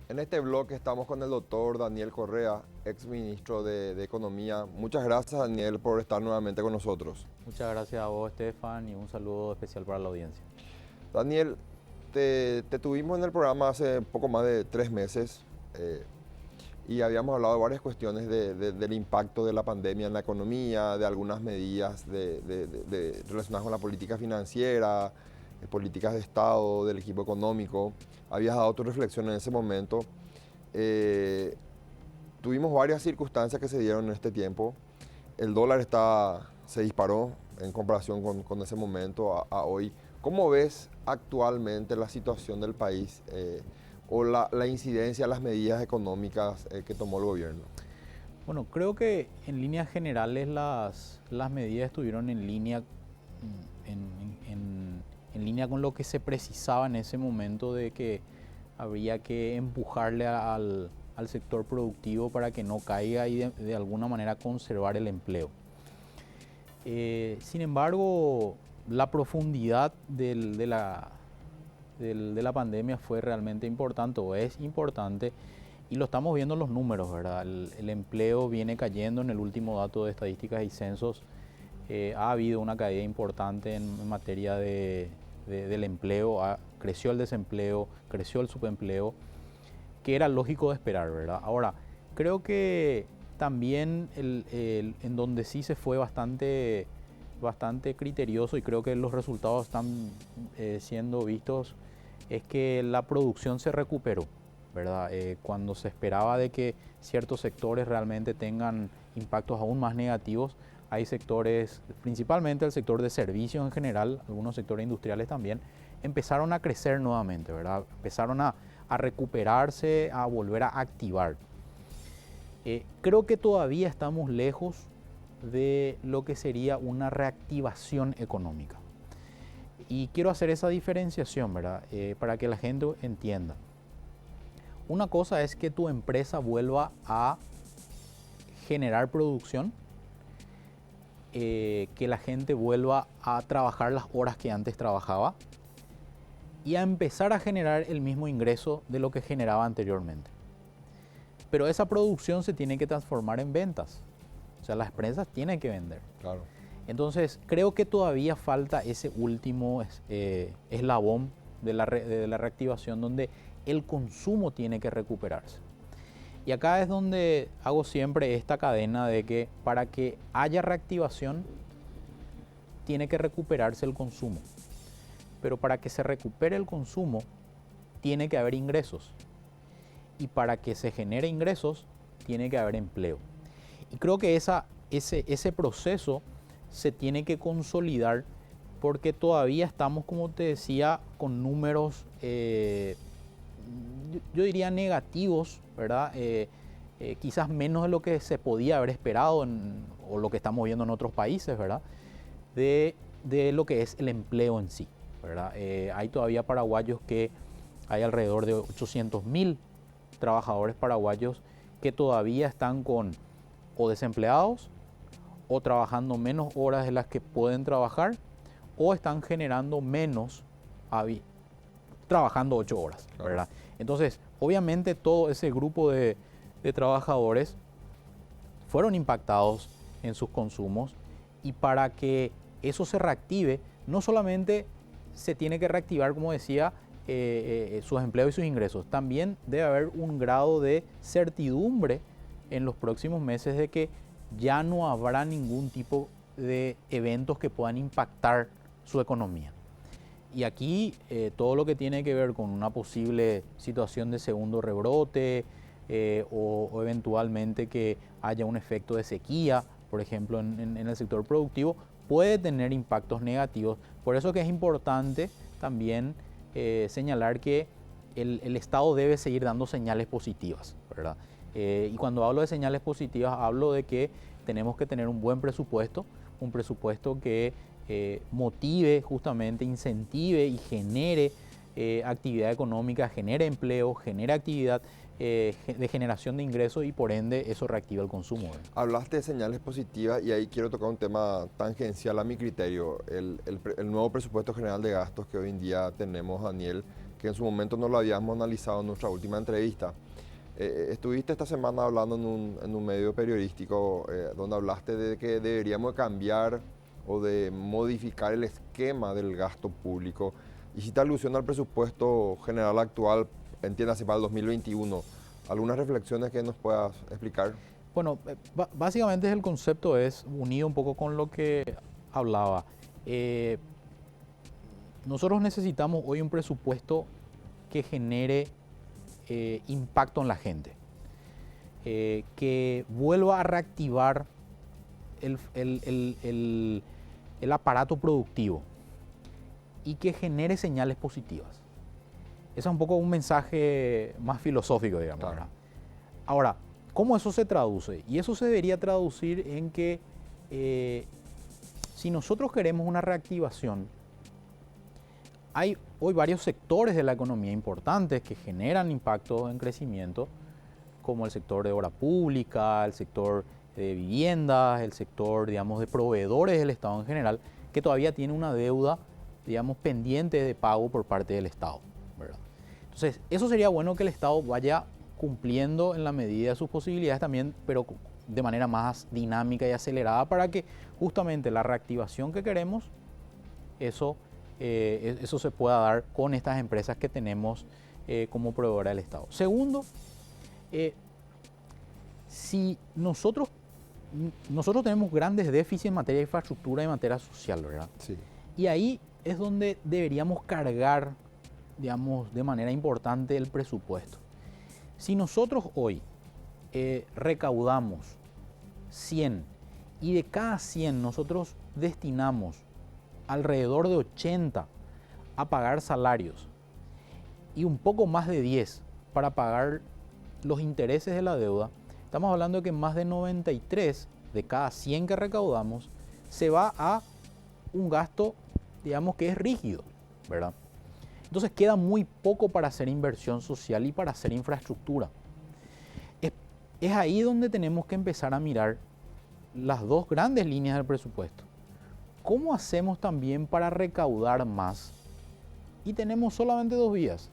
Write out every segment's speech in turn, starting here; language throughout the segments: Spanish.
En este bloque estamos con el doctor Daniel Correa, ex ministro de Economía. Muchas gracias, Daniel, por estar nuevamente con nosotros. Muchas gracias a vos, Estefan, y un saludo especial para la audiencia. Daniel, te tuvimos en el programa hace poco más de 3 meses y habíamos hablado de varias cuestiones del impacto de la pandemia en la economía, de algunas medidas relacionadas con la política financiera, políticas de Estado, del equipo económico. Habías dado tu reflexión en ese momento. Tuvimos varias circunstancias que se dieron en este tiempo. El dólar se disparó en comparación con ese momento a hoy. ¿Cómo ves actualmente la situación del país o la incidencia de las medidas económicas que tomó el gobierno? Bueno, creo que en líneas generales las medidas estuvieron en línea, en línea con lo que se precisaba en ese momento, de que habría que empujarle al sector productivo para que no caiga y de alguna manera conservar el empleo. Sin embargo, la profundidad de la pandemia fue realmente importante, o es importante, y lo estamos viendo en los números, ¿verdad? El empleo viene cayendo. En el último dato de estadísticas y censos ha habido una caída importante en materia del empleo. Creció el desempleo, creció el subempleo, que era lógico de esperar, ¿verdad? Ahora, creo que también en donde sí se fue bastante criterioso, y creo que los resultados están siendo vistos, es que la producción se recuperó, ¿verdad? Cuando se esperaba de que ciertos sectores realmente tengan impactos aún más negativos, hay sectores, principalmente el sector de servicios en general, algunos sectores industriales también, empezaron a crecer nuevamente, ¿verdad? Empezaron a recuperarse, a volver a activar. Creo que todavía estamos lejos de lo que sería una reactivación económica. Y quiero hacer esa diferenciación, ¿verdad? Para que la gente entienda. Una cosa es que tu empresa vuelva a generar producción, que la gente vuelva a trabajar las horas que antes trabajaba y a empezar a generar el mismo ingreso de lo que generaba anteriormente. Pero esa producción se tiene que transformar en ventas. O sea, las empresas tienen que vender. Claro. Entonces, creo que todavía falta ese último eslabón de la reactivación, donde el consumo tiene que recuperarse. Y acá es donde hago siempre esta cadena de que para que haya reactivación, tiene que recuperarse el consumo. Pero para que se recupere el consumo, tiene que haber ingresos. Y para que se genere ingresos, tiene que haber empleo. Y creo que ese proceso se tiene que consolidar, porque todavía estamos, como te decía, con números, yo diría negativos, ¿verdad? Quizás menos de lo que se podía haber esperado o lo que estamos viendo en otros países, ¿verdad? De lo que es el empleo en sí, ¿verdad? Hay todavía paraguayos hay alrededor de 800.000 trabajadores paraguayos que todavía están o desempleados, o trabajando menos horas de las que pueden trabajar, o están generando menos trabajando 8 horas, ¿verdad? Entonces, obviamente todo ese grupo de trabajadores fueron impactados en sus consumos, y para que eso se reactive, no solamente se tiene que reactivar, como decía, sus empleos y sus ingresos, también debe haber un grado de certidumbre en los próximos meses de que ya no habrá ningún tipo de eventos que puedan impactar su economía. Y aquí todo lo que tiene que ver con una posible situación de segundo rebrote o eventualmente que haya un efecto de sequía, por ejemplo, en el sector productivo, puede tener impactos negativos. Por eso que es importante también señalar que el Estado debe seguir dando señales positivas, ¿verdad? Y cuando hablo de señales positivas, hablo de que tenemos que tener un buen presupuesto, un presupuesto que motive, justamente incentive y genere actividad económica, genere empleo, genere actividad, de generación de ingresos y por ende eso reactiva el consumo, ¿verdad? Hablaste de señales positivas y ahí quiero tocar un tema tangencial a mi criterio, el nuevo presupuesto general de gastos que hoy en día tenemos, Daniel, que en su momento no lo habíamos analizado en nuestra última entrevista. Estuviste esta semana hablando en un medio periodístico donde hablaste de que deberíamos cambiar o de modificar el esquema del gasto público. Hiciste alusión al presupuesto general actual, entiéndase, para el 2021. ¿Algunas reflexiones que nos puedas explicar? Bueno, básicamente el concepto es unido un poco con lo que hablaba. Nosotros necesitamos hoy un presupuesto que genere impacto en la gente, que vuelva a reactivar el aparato productivo y que genere señales positivas. Ese es un poco un mensaje más filosófico, digamos. Claro. Ahora, ¿cómo eso se traduce? Y eso se debería traducir en que si nosotros queremos una reactivación, hay hoy varios sectores de la economía importantes que generan impacto en crecimiento, como el sector de obra pública, el sector de viviendas, el sector, digamos, de proveedores del Estado en general, que todavía tiene una deuda, digamos, pendiente de pago por parte del Estado, ¿verdad? Entonces, eso sería bueno que el Estado vaya cumpliendo en la medida de sus posibilidades también, pero de manera más dinámica y acelerada para que justamente la reactivación que queremos, eso se pueda dar con estas empresas que tenemos como proveedora del Estado. Segundo, si nosotros tenemos grandes déficits en materia de infraestructura y en materia social, ¿verdad? Sí. Y ahí es donde deberíamos cargar, digamos, de manera importante el presupuesto. Si nosotros hoy recaudamos 100 y de cada 100 nosotros destinamos alrededor de 80 a pagar salarios y un poco más de 10 para pagar los intereses de la deuda, estamos hablando de que más de 93 de cada 100 que recaudamos se va a un gasto, digamos, que es rígido, ¿verdad? Entonces queda muy poco para hacer inversión social y para hacer infraestructura. Es ahí donde tenemos que empezar a mirar las dos grandes líneas del presupuesto. ¿Cómo hacemos también para recaudar más? Y tenemos solamente dos vías: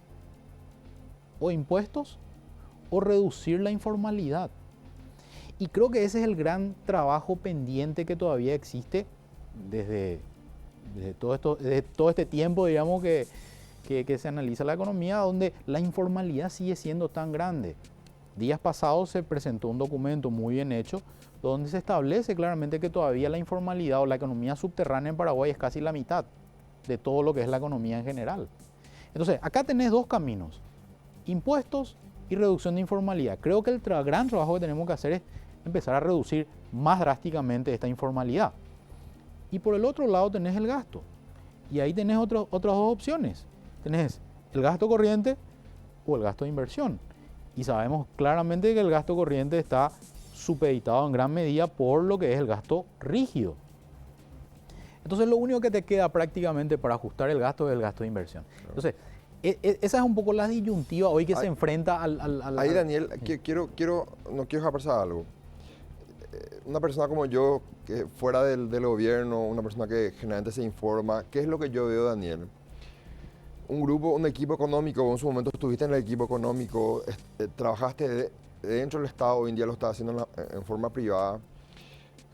o impuestos o reducir la informalidad. Y creo que ese es el gran trabajo pendiente que todavía existe desde todo este tiempo, digamos, que se analiza la economía, donde la informalidad sigue siendo tan grande. Días pasados se presentó un documento muy bien hecho donde se establece claramente que todavía la informalidad o la economía subterránea en Paraguay es casi la mitad de todo lo que es la economía en general. Entonces, acá tenés dos caminos: impuestos y reducción de informalidad. Creo que el gran trabajo que tenemos que hacer es empezar a reducir más drásticamente esta informalidad. Y por el otro lado tenés el gasto. Y ahí tenés otras dos opciones. Tenés el gasto corriente o el gasto de inversión. Y sabemos claramente que el gasto corriente está supeditado en gran medida por lo que es el gasto rígido. Entonces lo único que te queda prácticamente para ajustar el gasto es el gasto de inversión. Entonces, esa es un poco la disyuntiva hoy que se enfrenta al... Ahí, Daniel, no quiero dejar pasar algo. Una persona como yo, que fuera del gobierno, una persona que generalmente se informa, ¿qué es lo que yo veo, Daniel? Un equipo económico, en su momento estuviste en el equipo económico, trabajaste dentro del Estado, hoy en día lo estás haciendo en forma privada.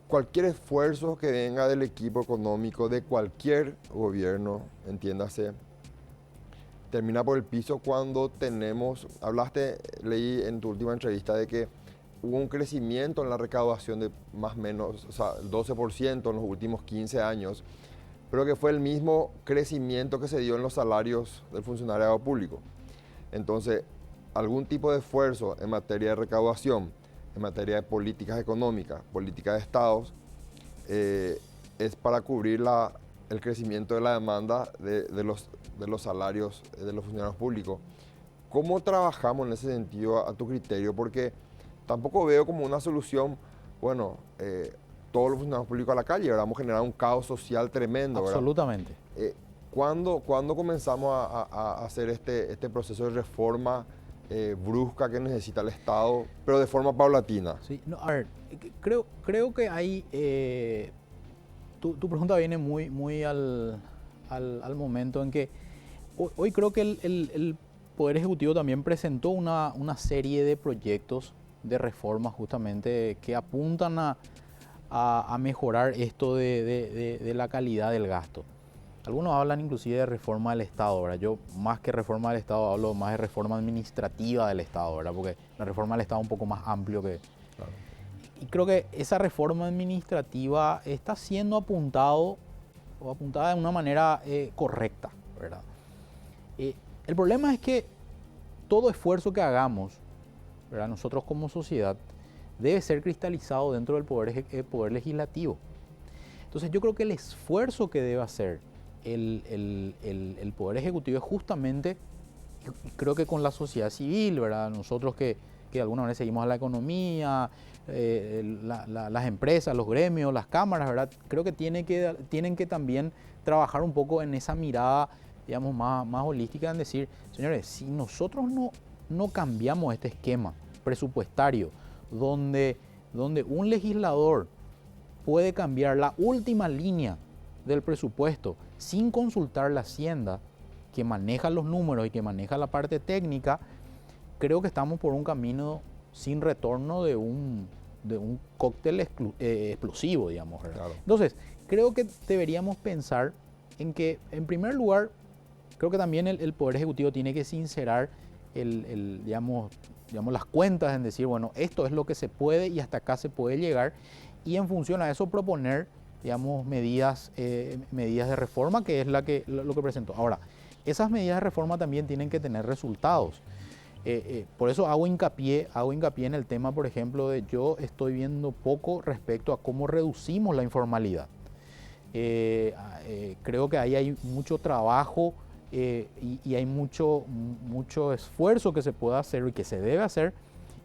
Cualquier esfuerzo que venga del equipo económico de cualquier gobierno, entiéndase, termina por el piso cuando leí en tu última entrevista de que hubo un crecimiento en la recaudación de más o menos, o sea, 12% en los últimos 15 años, pero que fue el mismo crecimiento que se dio en los salarios del funcionariado público. Entonces, algún tipo de esfuerzo en materia de recaudación, en materia de políticas económicas, políticas de estados, es para cubrir el crecimiento de la demanda de los salarios de los funcionarios públicos. ¿Cómo trabajamos en ese sentido a tu criterio? Porque tampoco veo como una solución, bueno, todos los funcionarios públicos a la calle, ¿verdad? Vamos a generar un caos social tremendo, ¿verdad? Absolutamente. ¿Cuándo comenzamos a hacer este proceso de reforma brusca que necesita el Estado, pero de forma paulatina. Sí, no, a ver, creo que ahí tu pregunta viene muy al momento en que hoy creo que el Poder Ejecutivo también presentó una serie de proyectos de reforma justamente que apuntan a mejorar esto de la calidad del gasto. Algunos hablan inclusive de reforma del Estado, ¿verdad? Yo más que reforma del Estado hablo más de reforma administrativa del Estado, ¿verdad? Porque la reforma del Estado es un poco más amplio que... Claro. Y creo que esa reforma administrativa está siendo apuntada de una manera correcta, ¿verdad? El problema es que todo esfuerzo que hagamos, ¿verdad? Nosotros como sociedad, debe ser cristalizado dentro del poder legislativo. Entonces yo creo que el esfuerzo que debe hacer el Poder Ejecutivo es justamente, creo que con la sociedad civil, ¿verdad? Nosotros que de alguna manera seguimos a la economía, las empresas, los gremios, las cámaras, ¿verdad? Creo que tienen que también trabajar un poco en esa mirada, digamos, más holística, en decir, señores, si nosotros no cambiamos este esquema presupuestario donde un legislador puede cambiar la última línea del presupuesto sin consultar la Hacienda, que maneja los números y que maneja la parte técnica, creo que estamos por un camino sin retorno de un cóctel explosivo, digamos, ¿verdad? Claro. Entonces, creo que deberíamos pensar en que, en primer lugar, creo que también el Poder Ejecutivo tiene que sincerar digamos, las cuentas, en decir, bueno, esto es lo que se puede y hasta acá se puede llegar, y en función a eso proponer, digamos, medidas de reforma, que es lo que presentó. Ahora, esas medidas de reforma también tienen que tener resultados. Por eso hago hincapié en el tema, por ejemplo, de yo estoy viendo poco respecto a cómo reducimos la informalidad. Creo que ahí hay mucho trabajo y hay mucho esfuerzo que se puede hacer y que se debe hacer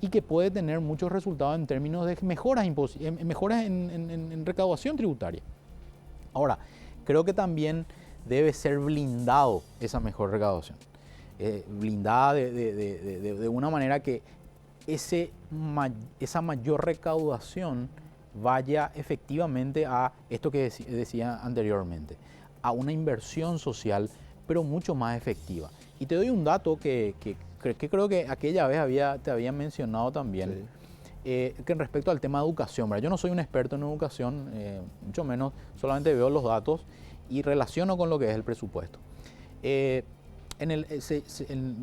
y que puede tener muchos resultados en términos de mejoras en recaudación tributaria. Ahora, creo que también debe ser blindado esa mejor recaudación. Blindada de una manera que esa mayor recaudación vaya efectivamente a esto que decía anteriormente, a una inversión social, pero mucho más efectiva. Y te doy un dato que creo que aquella vez te había mencionado también, Sí. Que respecto al tema de educación, ¿verdad? Yo no soy un experto en educación, mucho menos, solamente veo los datos y relaciono con lo que es el presupuesto. De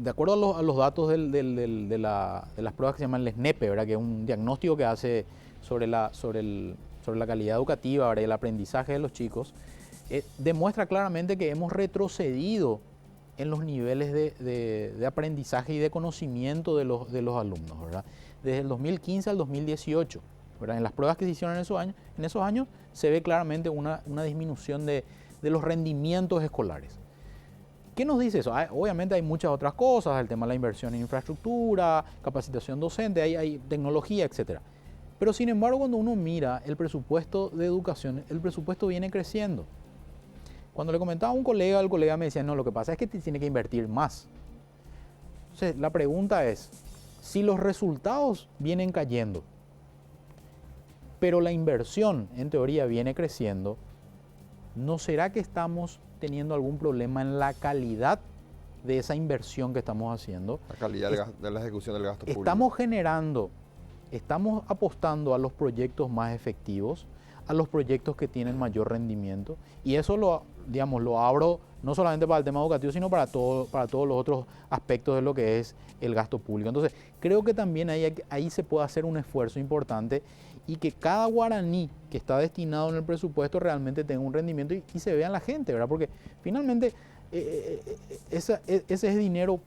acuerdo a los datos de las pruebas que se llaman el SNEPE, ¿verdad? Que es un diagnóstico que hace sobre la calidad educativa, ¿verdad? Y el aprendizaje de los chicos, demuestra claramente que hemos retrocedido en los niveles de aprendizaje y de conocimiento de los alumnos, ¿verdad? Desde el 2015 al 2018, ¿verdad? En las pruebas que se hicieron en esos años se ve claramente una disminución de los rendimientos escolares. ¿Qué nos dice eso? Obviamente hay muchas otras cosas, el tema de la inversión en infraestructura, capacitación docente, hay tecnología, etc. Pero sin embargo, cuando uno mira el presupuesto de educación, el presupuesto viene creciendo. Cuando le comentaba a un colega, el colega me decía, no, lo que pasa es que tiene que invertir más. Entonces, la pregunta es, si los resultados vienen cayendo, pero la inversión en teoría viene creciendo, ¿no será que estamos teniendo algún problema en la calidad de esa inversión que estamos haciendo? La calidad de la ejecución del gasto público. Estamos apostando a los proyectos más efectivos, a los proyectos que tienen mayor rendimiento, y eso lo abro no solamente para el tema educativo, sino para todos los otros aspectos de lo que es el gasto público. Entonces, creo que también ahí se puede hacer un esfuerzo importante y que cada guaraní que está destinado en el presupuesto realmente tenga un rendimiento y se vea en la gente, ¿verdad? Porque finalmente ese es dinero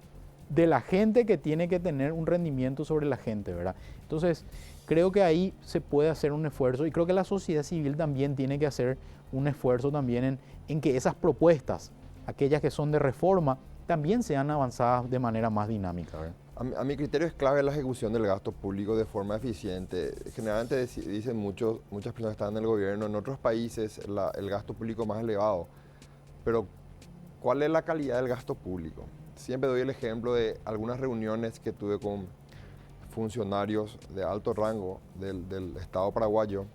de la gente que tiene que tener un rendimiento sobre la gente, ¿verdad? Entonces, creo que ahí se puede hacer un esfuerzo y creo que la sociedad civil también tiene que hacer un esfuerzo también en que esas propuestas, aquellas que son de reforma, también sean avanzadas de manera más dinámica, ¿verdad? A mi criterio es clave la ejecución del gasto público de forma eficiente. Generalmente dicen muchas personas que están en el gobierno, en otros países el gasto público más elevado. Pero, ¿cuál es la calidad del gasto público? siempre doy el ejemplo de algunas reuniones que tuve con funcionarios de alto rango del Estado paraguayo,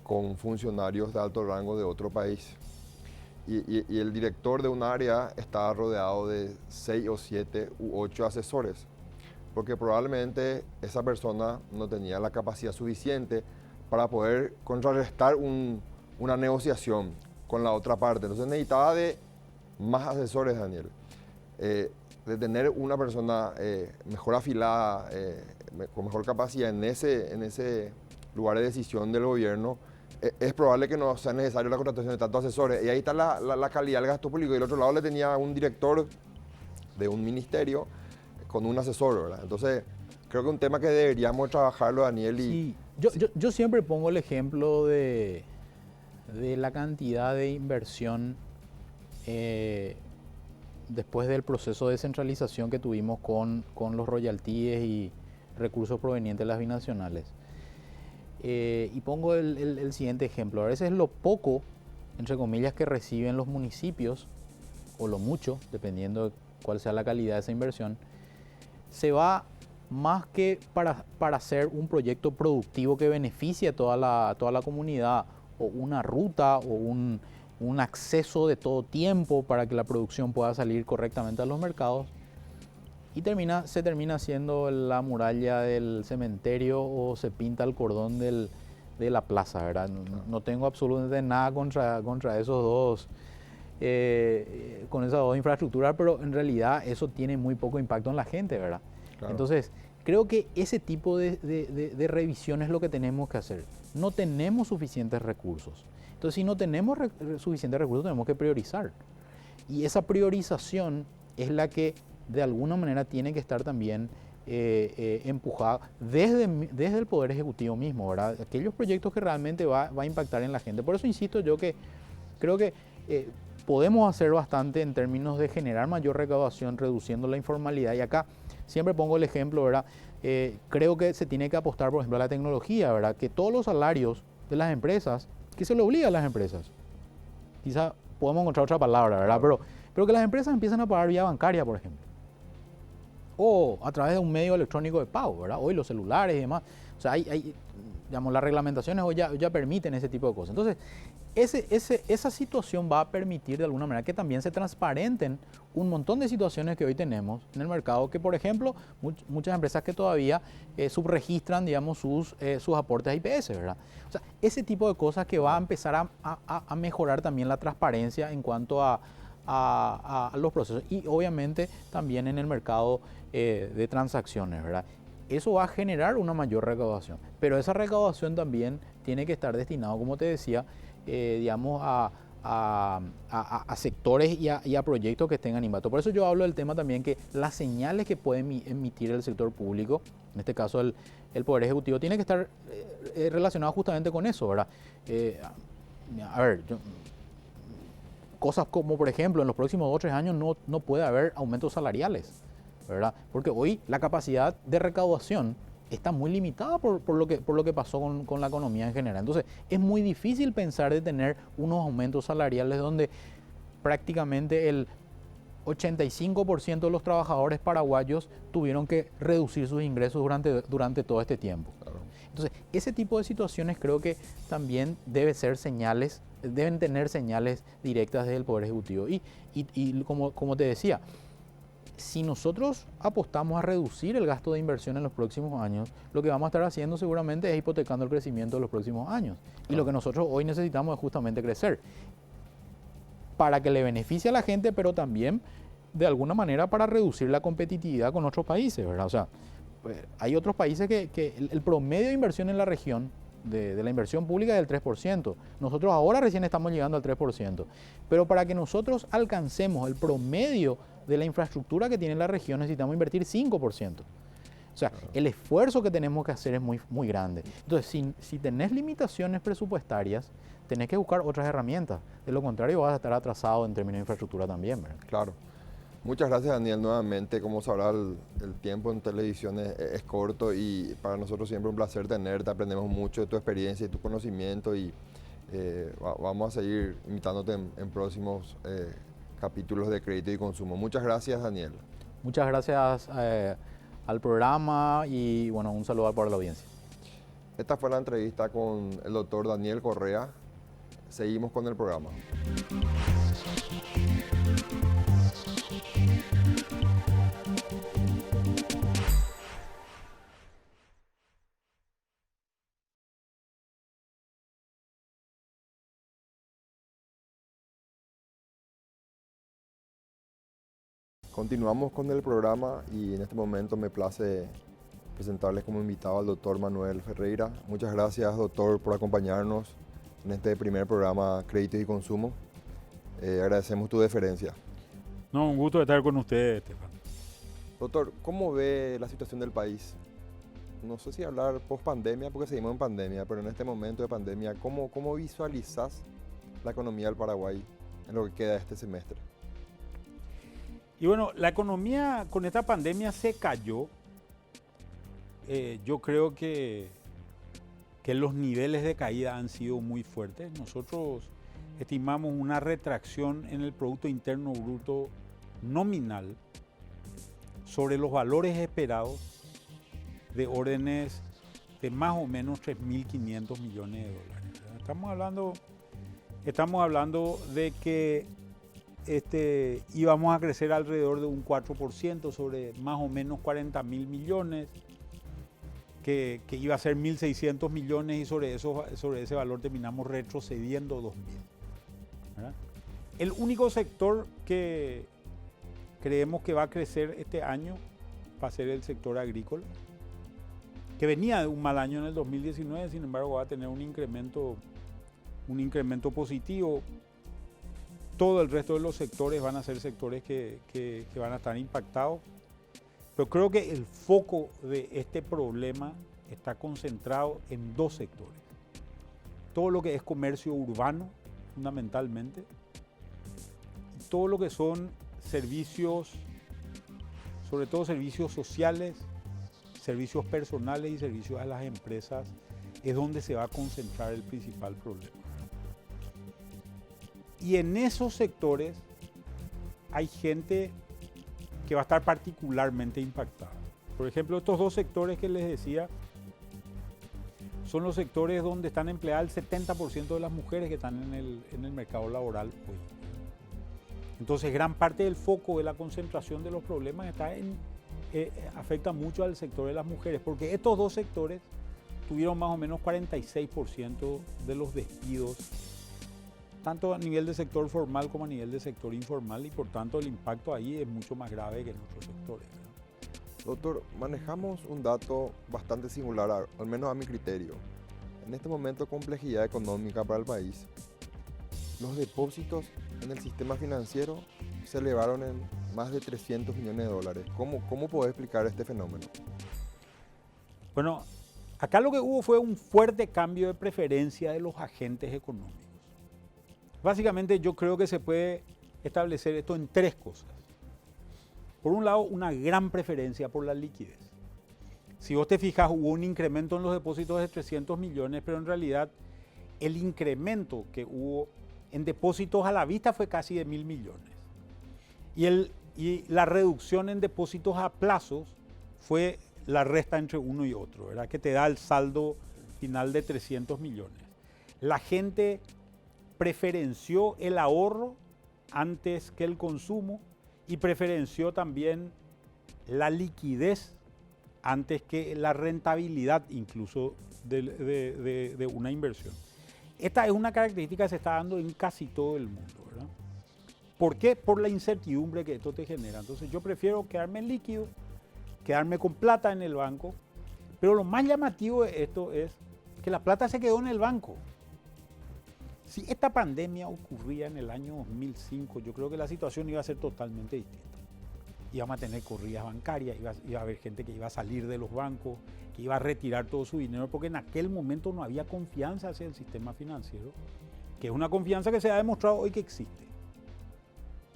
con funcionarios de alto rango de otro país. Y el director de un área estaba rodeado de 6 o 7 u 8 asesores, porque probablemente esa persona no tenía la capacidad suficiente para poder contrarrestar una negociación con la otra parte. Entonces necesitaba de más asesores, Daniel. De tener una persona mejor afilada, con mejor capacidad en ese lugar de decisión del gobierno, es probable que no sea necesario la contratación de tantos asesores. Y ahí está la calidad del gasto público. Y del otro lado le tenía un director de un ministerio con un asesor, ¿verdad? Entonces, creo que es un tema que deberíamos trabajarlo, Daniel. Sí, yo siempre pongo el ejemplo de la cantidad de inversión después del proceso de descentralización que tuvimos con los royalties y recursos provenientes de las binacionales. Y pongo el siguiente ejemplo. A veces lo poco, entre comillas, que reciben los municipios, o lo mucho, dependiendo de cuál sea la calidad de esa inversión, se va más que para hacer un proyecto productivo que beneficie a toda la comunidad, o una ruta, o un acceso de todo tiempo para que la producción pueda salir correctamente a los mercados. Y se termina haciendo la muralla del cementerio o se pinta el cordón de la plaza, ¿verdad? No tengo absolutamente nada contra esos dos, con esas dos infraestructuras, pero en realidad eso tiene muy poco impacto en la gente, ¿verdad? Claro. Entonces, creo que ese tipo de revisión es lo que tenemos que hacer. No tenemos suficientes recursos. Entonces, si no tenemos suficientes recursos, tenemos que priorizar. Y esa priorización es la que de alguna manera tiene que estar también empujada desde el Poder Ejecutivo mismo, ¿verdad? Aquellos proyectos que realmente va a impactar en la gente. Por eso insisto yo que creo que podemos hacer bastante en términos de generar mayor recaudación, reduciendo la informalidad. Y acá siempre pongo el ejemplo, ¿verdad? Creo que se tiene que apostar, por ejemplo, a la tecnología, ¿verdad? Que todos los salarios de las empresas, que se lo obliga a las empresas. Quizá podemos encontrar otra palabra, ¿verdad? Pero que las empresas empiecen a pagar vía bancaria, por ejemplo. O a través de un medio electrónico de pago, ¿verdad? Hoy los celulares y demás. O sea, digamos, las reglamentaciones hoy ya permiten ese tipo de cosas. Entonces, esa situación va a permitir de alguna manera que también se transparenten un montón de situaciones que hoy tenemos en el mercado, que por ejemplo, muchas empresas que todavía subregistran, digamos, sus aportes a IPS, ¿verdad? O sea, ese tipo de cosas que va a empezar a mejorar también la transparencia en cuanto a los procesos y obviamente también en el mercado de transacciones, ¿verdad? Eso va a generar una mayor recaudación, pero esa recaudación también tiene que estar destinado, como te decía, digamos, a sectores y a proyectos que tengan impacto. Por eso yo hablo del tema también que las señales que puede emitir el sector público, en este caso el Poder Ejecutivo, tiene que estar relacionado justamente con eso, ¿verdad? A ver, cosas como, por ejemplo, en los próximos 2 o 3 años no puede haber aumentos salariales, ¿verdad? Porque hoy la capacidad de recaudación está muy limitada por lo que pasó con la economía en general. Entonces, es muy difícil pensar de tener unos aumentos salariales donde prácticamente el 85% de los trabajadores paraguayos tuvieron que reducir sus ingresos durante todo este tiempo. Claro. Entonces, ese tipo de situaciones creo que también deben tener señales directas desde el Poder Ejecutivo. Y como te decía, si nosotros apostamos a reducir el gasto de inversión en los próximos años, lo que vamos a estar haciendo seguramente es hipotecando el crecimiento de los próximos años. Y lo que nosotros hoy necesitamos es justamente crecer para que le beneficie a la gente, pero también de alguna manera para reducir la competitividad con otros países, ¿verdad? O sea, pues, hay otros países que el promedio de inversión en la región de la inversión pública es del 3%. Nosotros ahora recién estamos llegando al 3%. Pero para que nosotros alcancemos el promedio de la infraestructura que tiene la región necesitamos invertir 5%. O sea, el esfuerzo que tenemos que hacer es muy, muy grande. Entonces, si tenés limitaciones presupuestarias, tenés que buscar otras herramientas. De lo contrario, vas a estar atrasado en términos de infraestructura también, ¿verdad? Claro. Muchas gracias, Daniel, nuevamente. Como sabrás, el tiempo en televisión es corto y para nosotros siempre un placer tenerte. Aprendemos mucho de tu experiencia y tu conocimiento y vamos a seguir invitándote en próximos capítulos de Crédito y Consumo. Muchas gracias, Daniel. Muchas gracias al programa y bueno, un saludo para la audiencia. Esta fue la entrevista con el doctor Daniel Correa. Seguimos con el programa. Continuamos con el programa y en este momento me place presentarles como invitado al doctor Manuel Ferreira. Muchas gracias, doctor, por acompañarnos en este primer programa Créditos y Consumo. Agradecemos tu deferencia. No, un gusto estar con ustedes, Estefan. Doctor, ¿cómo ve la situación del país? No sé si hablar post pandemia, porque seguimos en pandemia, pero en este momento de pandemia, ¿cómo visualizas la economía del Paraguay en lo que queda de este semestre? Y bueno, la economía con esta pandemia se cayó. Yo creo que los niveles de caída han sido muy fuertes. Nosotros estimamos una retracción en el Producto Interno Bruto nominal sobre los valores esperados de órdenes de más o menos 3.500 millones de dólares. Estamos hablando de que íbamos a crecer alrededor de un 4% sobre más o menos 40.000 millones, que iba a ser 1.600 millones y sobre ese valor terminamos retrocediendo 2.000. ¿Verdad? El único sector que creemos que va a crecer este año va a ser el sector agrícola, que venía de un mal año en el 2019, sin embargo va a tener un incremento positivo. Todo el resto de los sectores van a ser sectores que van a estar impactados. Pero creo que el foco de este problema está concentrado en dos sectores. Todo lo que es comercio urbano, fundamentalmente, y todo lo que son servicios, sobre todo servicios sociales, servicios personales y servicios a las empresas, es donde se va a concentrar el principal problema. Y en esos sectores hay gente que va a estar particularmente impactada. Por ejemplo, estos dos sectores que les decía son los sectores donde están empleadas el 70% de las mujeres que están en el mercado laboral hoy. Entonces, gran parte del foco de la concentración de los problemas afecta mucho al sector de las mujeres, porque estos dos sectores tuvieron más o menos 46% de los despidos, tanto a nivel de sector formal como a nivel de sector informal, y por tanto el impacto ahí es mucho más grave que en otros sectores, ¿verdad? Doctor, manejamos un dato bastante singular, al menos a mi criterio. En este momento de complejidad económica para el país, los depósitos en el sistema financiero se elevaron en más de 300 millones de dólares. ¿Cómo podés explicar este fenómeno? Bueno, acá lo que hubo fue un fuerte cambio de preferencia de los agentes económicos. Básicamente yo creo que se puede establecer esto en tres cosas. Por un lado, una gran preferencia por la liquidez. Si vos te fijas, hubo un incremento en los depósitos de 300 millones, pero en realidad el incremento que hubo en depósitos a la vista fue casi de 1.000 millones. Y la reducción en depósitos a plazos fue la resta entre uno y otro, ¿verdad? Que te da el saldo final de 300 millones. La gente preferenció el ahorro antes que el consumo y preferenció también la liquidez antes que la rentabilidad incluso de una inversión. Esta es una característica que se está dando en casi todo el mundo, ¿verdad? ¿Por qué? Por la incertidumbre que esto te genera. Entonces yo prefiero quedarme en líquido, quedarme con plata en el banco, pero lo más llamativo de esto es que la plata se quedó en el banco. Si esta pandemia ocurría en el año 2005, yo creo que la situación iba a ser totalmente distinta. Íbamos a tener corridas bancarias, iba a haber gente que iba a salir de los bancos, que iba a retirar todo su dinero, porque en aquel momento no había confianza hacia el sistema financiero, que es una confianza que se ha demostrado hoy que existe,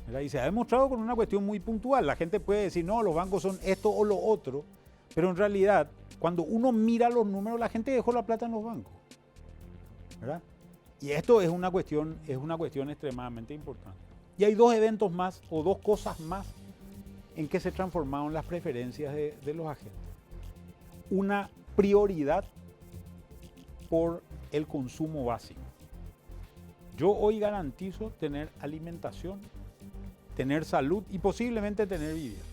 ¿verdad? Y se ha demostrado con una cuestión muy puntual. La gente puede decir, no, los bancos son esto o lo otro, pero en realidad, cuando uno mira los números, la gente dejó la plata en los bancos, ¿verdad? Y esto es una cuestión extremadamente importante. Y hay dos eventos más o dos cosas más en que se transformaron las preferencias de los agentes. Una prioridad por el consumo básico. Yo hoy garantizo tener alimentación, tener salud y posiblemente tener vivienda.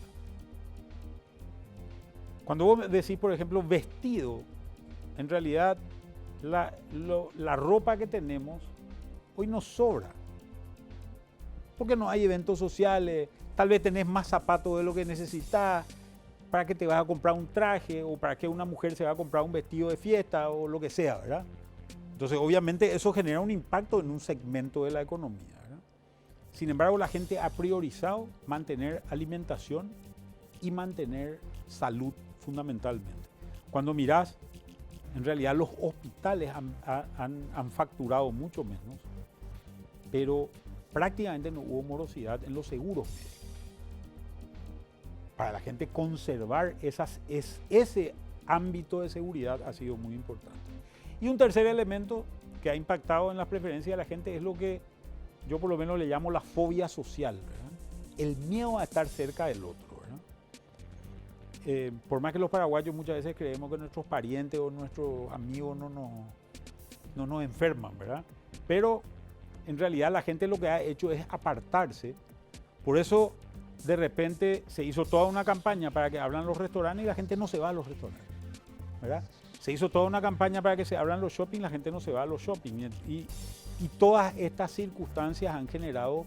Cuando vos decís, por ejemplo, vestido, en realidad la ropa que tenemos hoy nos sobra. Porque no hay eventos sociales, tal vez tenés más zapatos de lo que necesitas, para que te vas a comprar un traje o para que una mujer se va a comprar un vestido de fiesta o lo que sea, ¿verdad? Entonces, obviamente, eso genera un impacto en un segmento de la economía, ¿verdad? Sin embargo, la gente ha priorizado mantener alimentación y mantener salud fundamentalmente. Cuando mirás, en realidad los hospitales han facturado mucho menos, pero prácticamente no hubo morosidad en los seguros médicos. Para la gente conservar ese ámbito de seguridad ha sido muy importante. Y un tercer elemento que ha impactado en las preferencias de la gente es lo que yo por lo menos le llamo la fobia social, ¿verdad? El miedo a estar cerca del otro, ¿verdad? Por más que los paraguayos muchas veces creemos que nuestros parientes o nuestros amigos no nos enferman, ¿verdad? Pero en realidad la gente lo que ha hecho es apartarse. Por eso de repente se hizo toda una campaña para que abran los restaurantes y la gente no se va a los restaurantes, ¿verdad? Se hizo toda una campaña para que se abran los shopping, la gente no se va a los shopping. Y todas estas circunstancias han generado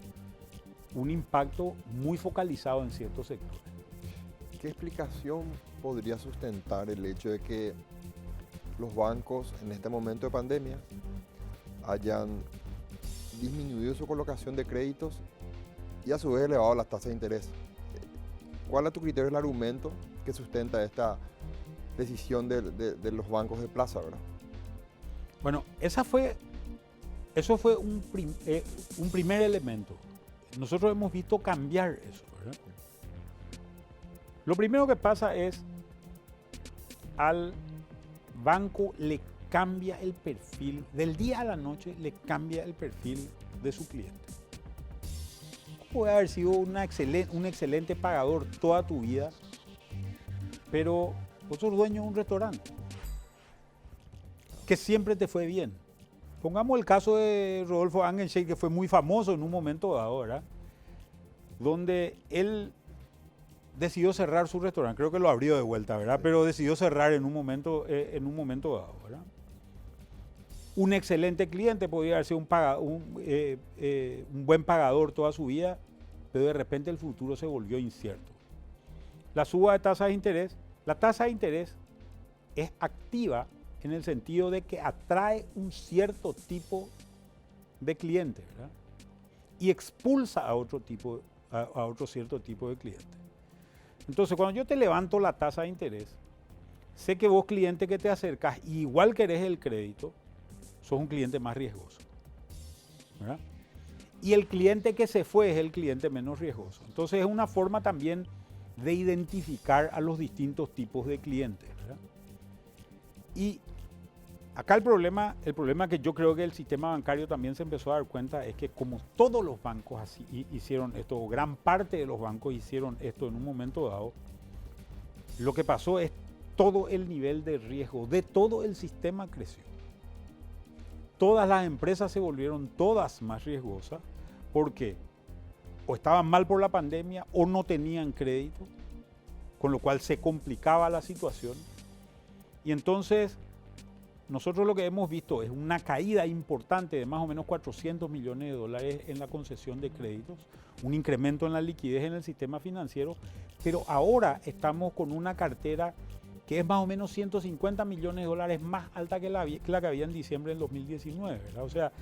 un impacto muy focalizado en ciertos sectores. ¿Qué explicación podría sustentar el hecho de que los bancos en este momento de pandemia hayan disminuido su colocación de créditos y a su vez elevado las tasas de interés? ¿Cuál a tu criterio es el argumento que sustenta esta decisión de los bancos de plaza, verdad? Bueno, eso fue un primer elemento. Nosotros hemos visto cambiar eso, ¿verdad? Lo primero que pasa es al banco le cambia el perfil, del día a la noche le cambia el perfil de su cliente. Puede haber sido un excelente pagador toda tu vida, pero vos sos dueño de un restaurante que siempre te fue bien. Pongamos el caso de Rodolfo Angenscheid, que fue muy famoso en un momento dado, ¿verdad? Donde él decidió cerrar su restaurante, creo que lo abrió de vuelta, ¿verdad? Pero decidió cerrar en un momento dado, ¿verdad? Un excelente cliente, podía haber sido un buen pagador toda su vida, pero de repente el futuro se volvió incierto. La suba de tasas de interés, la tasa de interés es activa en el sentido de que atrae un cierto tipo de cliente, ¿verdad? Y expulsa a otro cierto tipo de cliente. Entonces, cuando yo te levanto la tasa de interés, sé que vos, cliente que te acercás, igual querés el crédito, sos un cliente más riesgoso, ¿verdad? Y el cliente que se fue es el cliente menos riesgoso. Entonces, es una forma también de identificar a los distintos tipos de clientes, ¿verdad? Y acá el problema que yo creo que el sistema bancario también se empezó a dar cuenta es que como todos los bancos así hicieron esto, o gran parte de los bancos hicieron esto en un momento dado, lo que pasó es todo el nivel de riesgo de todo el sistema creció. Todas las empresas se volvieron todas más riesgosas porque o estaban mal por la pandemia o no tenían crédito, con lo cual se complicaba la situación. Y entonces nosotros lo que hemos visto es una caída importante de más o menos 400 millones de dólares en la concesión de créditos, un incremento en la liquidez en el sistema financiero, pero ahora estamos con una cartera que es más o menos 150 millones de dólares más alta que la que había en diciembre del 2019, ¿verdad? O sea,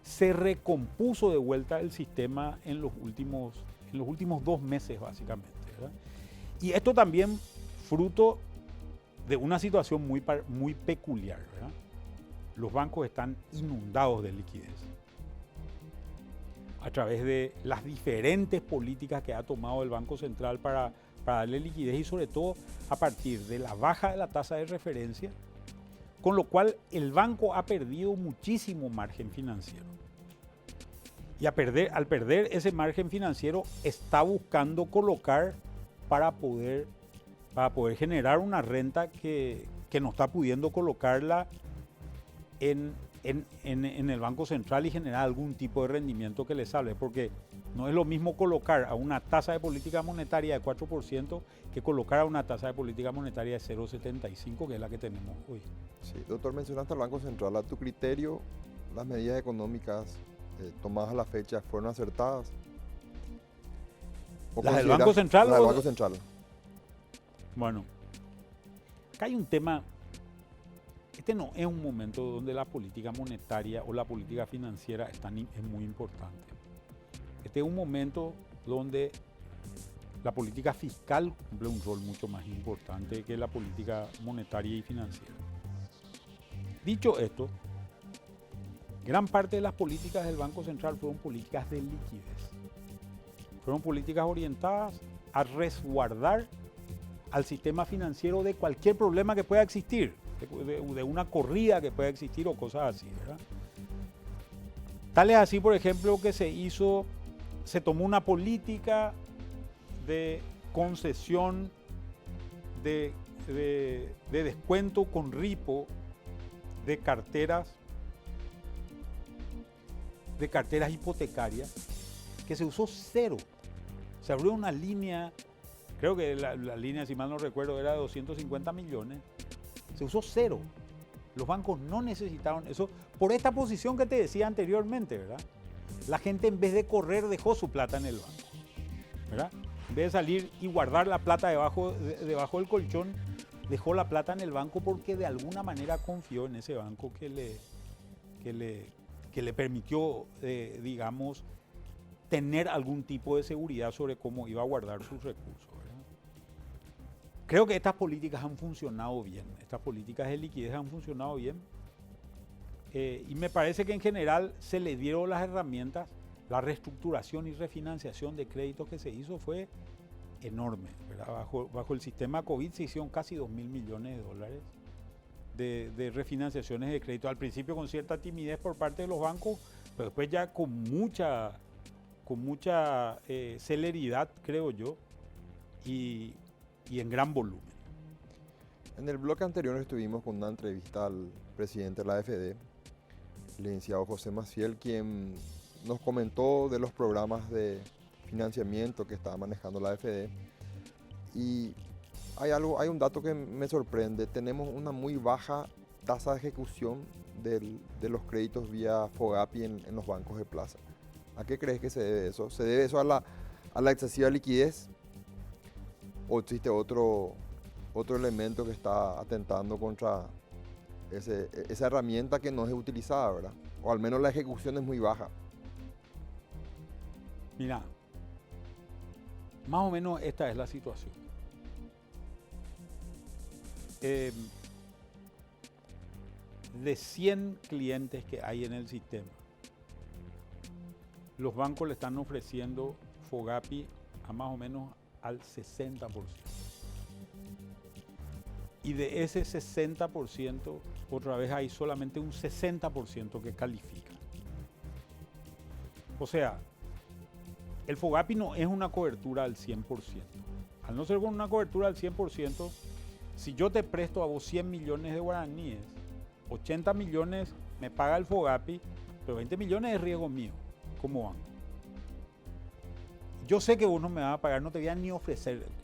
se recompuso de vuelta el sistema en los últimos 2 meses básicamente, ¿verdad? Y esto también fruto de una situación muy peculiar, ¿verdad? Los bancos están inundados de liquidez a través de las diferentes políticas que ha tomado el Banco Central para darle liquidez y sobre todo a partir de la baja de la tasa de referencia, con lo cual el banco ha perdido muchísimo margen financiero. Y al perder ese margen financiero, está buscando colocar para poder generar una renta que no está pudiendo colocarla en el Banco Central y generar algún tipo de rendimiento que le salve. Porque no es lo mismo colocar a una tasa de política monetaria de 4% que colocar a una tasa de política monetaria de 0,75, que es la que tenemos hoy. Sí, doctor, mencionaste al Banco Central. A tu criterio, las medidas económicas tomadas a la fecha fueron acertadas. ¿Las del Banco Central? Las del Banco Central. Bueno, acá hay un tema. Este no es un momento donde la política monetaria o la política financiera es muy importante. Este es un momento donde la política fiscal cumple un rol mucho más importante que la política monetaria y financiera. Dicho esto, gran parte de las políticas del Banco Central fueron políticas de liquidez. Fueron políticas orientadas a resguardar al sistema financiero de cualquier problema que pueda existir, de una corrida que pueda existir o cosas así, ¿verdad? Tal es así, por ejemplo, que se tomó una política de concesión de descuento con ripo de carteras hipotecarias, que se usó cero. Se abrió una línea, creo que la línea, si mal no recuerdo, era de 250 millones. Se usó cero. Los bancos no necesitaron eso por esta posición que te decía anteriormente, ¿verdad? La gente, en vez de correr, dejó su plata en el banco, ¿verdad? En vez de salir y guardar la plata debajo del colchón, dejó la plata en el banco porque de alguna manera confió en ese banco que le permitió, digamos, tener algún tipo de seguridad sobre cómo iba a guardar sus recursos, ¿verdad? Creo que estas políticas han funcionado bien, estas políticas de liquidez han funcionado bien, y me parece que en general se le dieron las herramientas. La reestructuración y refinanciación de créditos que se hizo fue enorme, ¿verdad? Bajo el sistema COVID se hicieron casi 2.000 millones de dólares de refinanciaciones de crédito. Al principio con cierta timidez por parte de los bancos, pero después ya con mucha celeridad, creo yo, y en gran volumen. En el bloque anterior estuvimos con una entrevista al presidente de la AFD, el licenciado José Maciel, quien nos comentó de los programas de financiamiento que estaba manejando la AFD. Y hay un dato que me sorprende. Tenemos una muy baja tasa de ejecución de los créditos vía FOGAPI en los bancos de plaza. ¿A qué crees que se debe eso? ¿Se debe eso a la excesiva liquidez? ¿O existe otro elemento que está atentando contra esa herramienta que no es utilizada, ¿verdad? O al menos la ejecución es muy baja. Mira, más o menos esta es la situación. De 100 clientes que hay en el sistema, los bancos le están ofreciendo FOGAPI a más o menos al 60%. Y de ese 60%, otra vez hay solamente un 60% que califica. O sea, el FOGAPI no es una cobertura al 100%. Al no ser con una cobertura al 100%, si yo te presto a vos 100 millones de guaraníes, 80 millones me paga el FOGAPI, pero 20 millones es riesgo mío como banco. Yo sé que vos no me vas a pagar, no te voy a ni ofrecer el crédito,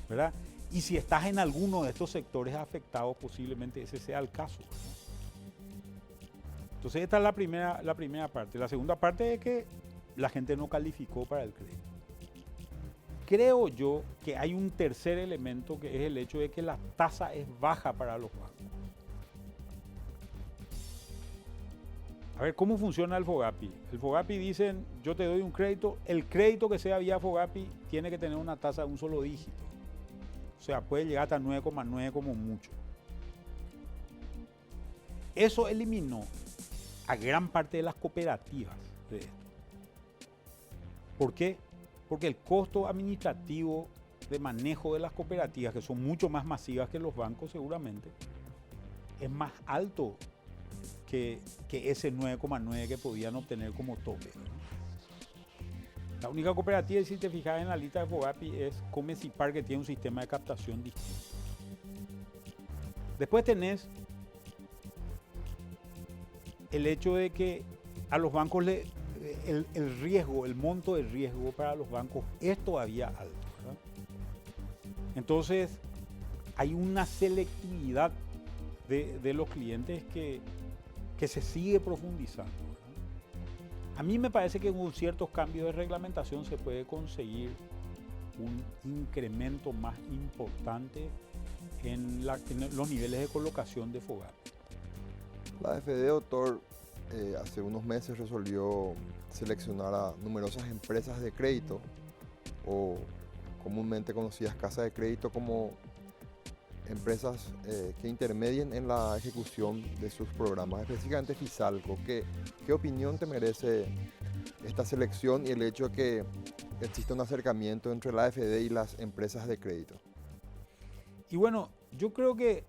¿verdad? Y si estás en alguno de estos sectores afectados, posiblemente ese sea el caso, ¿verdad? Entonces esta es la primera parte. La segunda parte es que la gente no calificó para el crédito. Creo yo que hay un tercer elemento, que es el hecho de que la tasa es baja para los bancos. A ver, ¿cómo funciona el FOGAPI? El FOGAPI dicen, yo te doy un crédito, el crédito que sea vía FOGAPI tiene que tener una tasa de un solo dígito. O sea, puede llegar hasta 9,9 como mucho. Eso eliminó a gran parte de las cooperativas de esto. ¿Por qué? Porque el costo administrativo de manejo de las cooperativas, que son mucho más masivas que los bancos seguramente, es más alto que ese 9,9 que podían obtener como tope, ¿no? La única cooperativa, si te fijas en la lista de FOGAPI, es Comecipar, que tiene un sistema de captación distinto. Después tenés el hecho de que a los bancos el riesgo, el monto de riesgo para los bancos es todavía alto, ¿verdad? Entonces, hay una selectividad de los clientes que se sigue profundizando, ¿verdad? A mí me parece que con ciertos cambios de reglamentación se puede conseguir un incremento más importante en los niveles de colocación de FOGAPI. La AFD, doctor, hace unos meses resolvió seleccionar a numerosas empresas de crédito, o comúnmente conocidas casas de crédito, como empresas que intermedien en la ejecución de sus programas, específicamente Fisalco. ¿Qué opinión te merece esta selección y el hecho de que existe un acercamiento entre la AFD y las empresas de crédito? Y bueno, yo creo que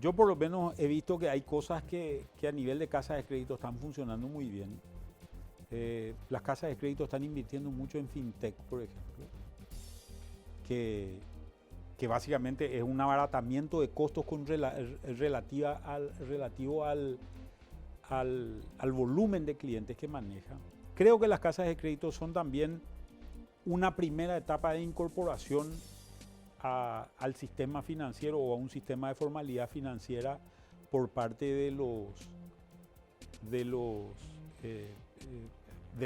yo por lo menos he visto que hay cosas que a nivel de casas de crédito están funcionando muy bien. Las casas de crédito están invirtiendo mucho en fintech, por ejemplo, que básicamente es un abaratamiento de costos relativo al volumen de clientes que maneja. Creo que las casas de crédito son también una primera etapa de incorporación al sistema financiero o a un sistema de formalidad financiera por parte de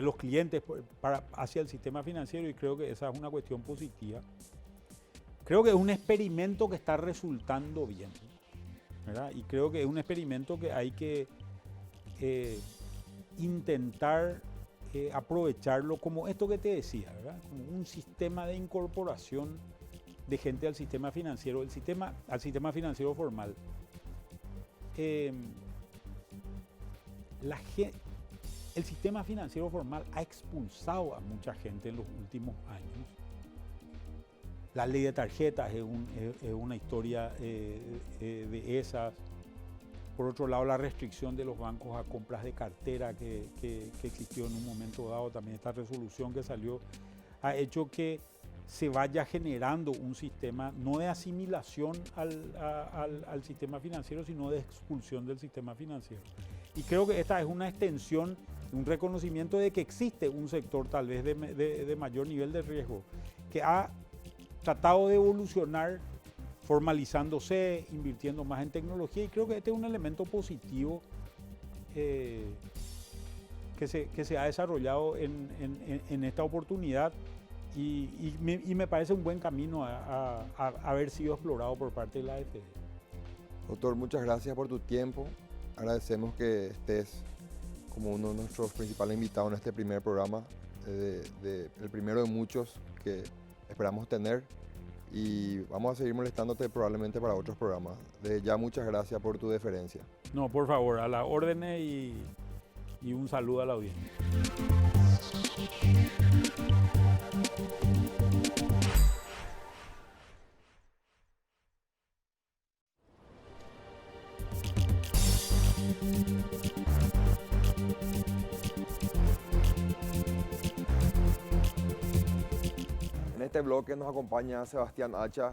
los clientes hacia el sistema financiero, y creo que esa es una cuestión positiva. Creo que es un experimento que está resultando bien, ¿verdad? Y creo que es un experimento que hay que intentar aprovecharlo como esto que te decía, ¿verdad? Como un sistema de incorporación de gente al sistema financiero, al sistema financiero formal. El sistema financiero formal ha expulsado a mucha gente en los últimos años. La ley de tarjetas es una historia de esas. Por otro lado, la restricción de los bancos a compras de cartera que existió en un momento dado, también esta resolución que salió, ha hecho que se vaya generando un sistema no de asimilación al sistema financiero, sino de expulsión del sistema financiero. Y creo que esta es una extensión, un reconocimiento de que existe un sector tal vez de mayor nivel de riesgo, que ha tratado de evolucionar formalizándose, invirtiendo más en tecnología, y creo que este es un elemento positivo que se ha desarrollado en esta oportunidad. Y me parece un buen camino a haber sido explorado por parte de la AFD. Doctor, muchas gracias por tu tiempo. Agradecemos que estés como uno de nuestros principales invitados en este primer programa, el primero de muchos que esperamos tener, y vamos a seguir molestándote probablemente para otros programas. Desde ya, muchas gracias por tu deferencia. No, por favor, a las órdenes y un saludo a la audiencia. En este bloque nos acompaña Sebastián Hacha.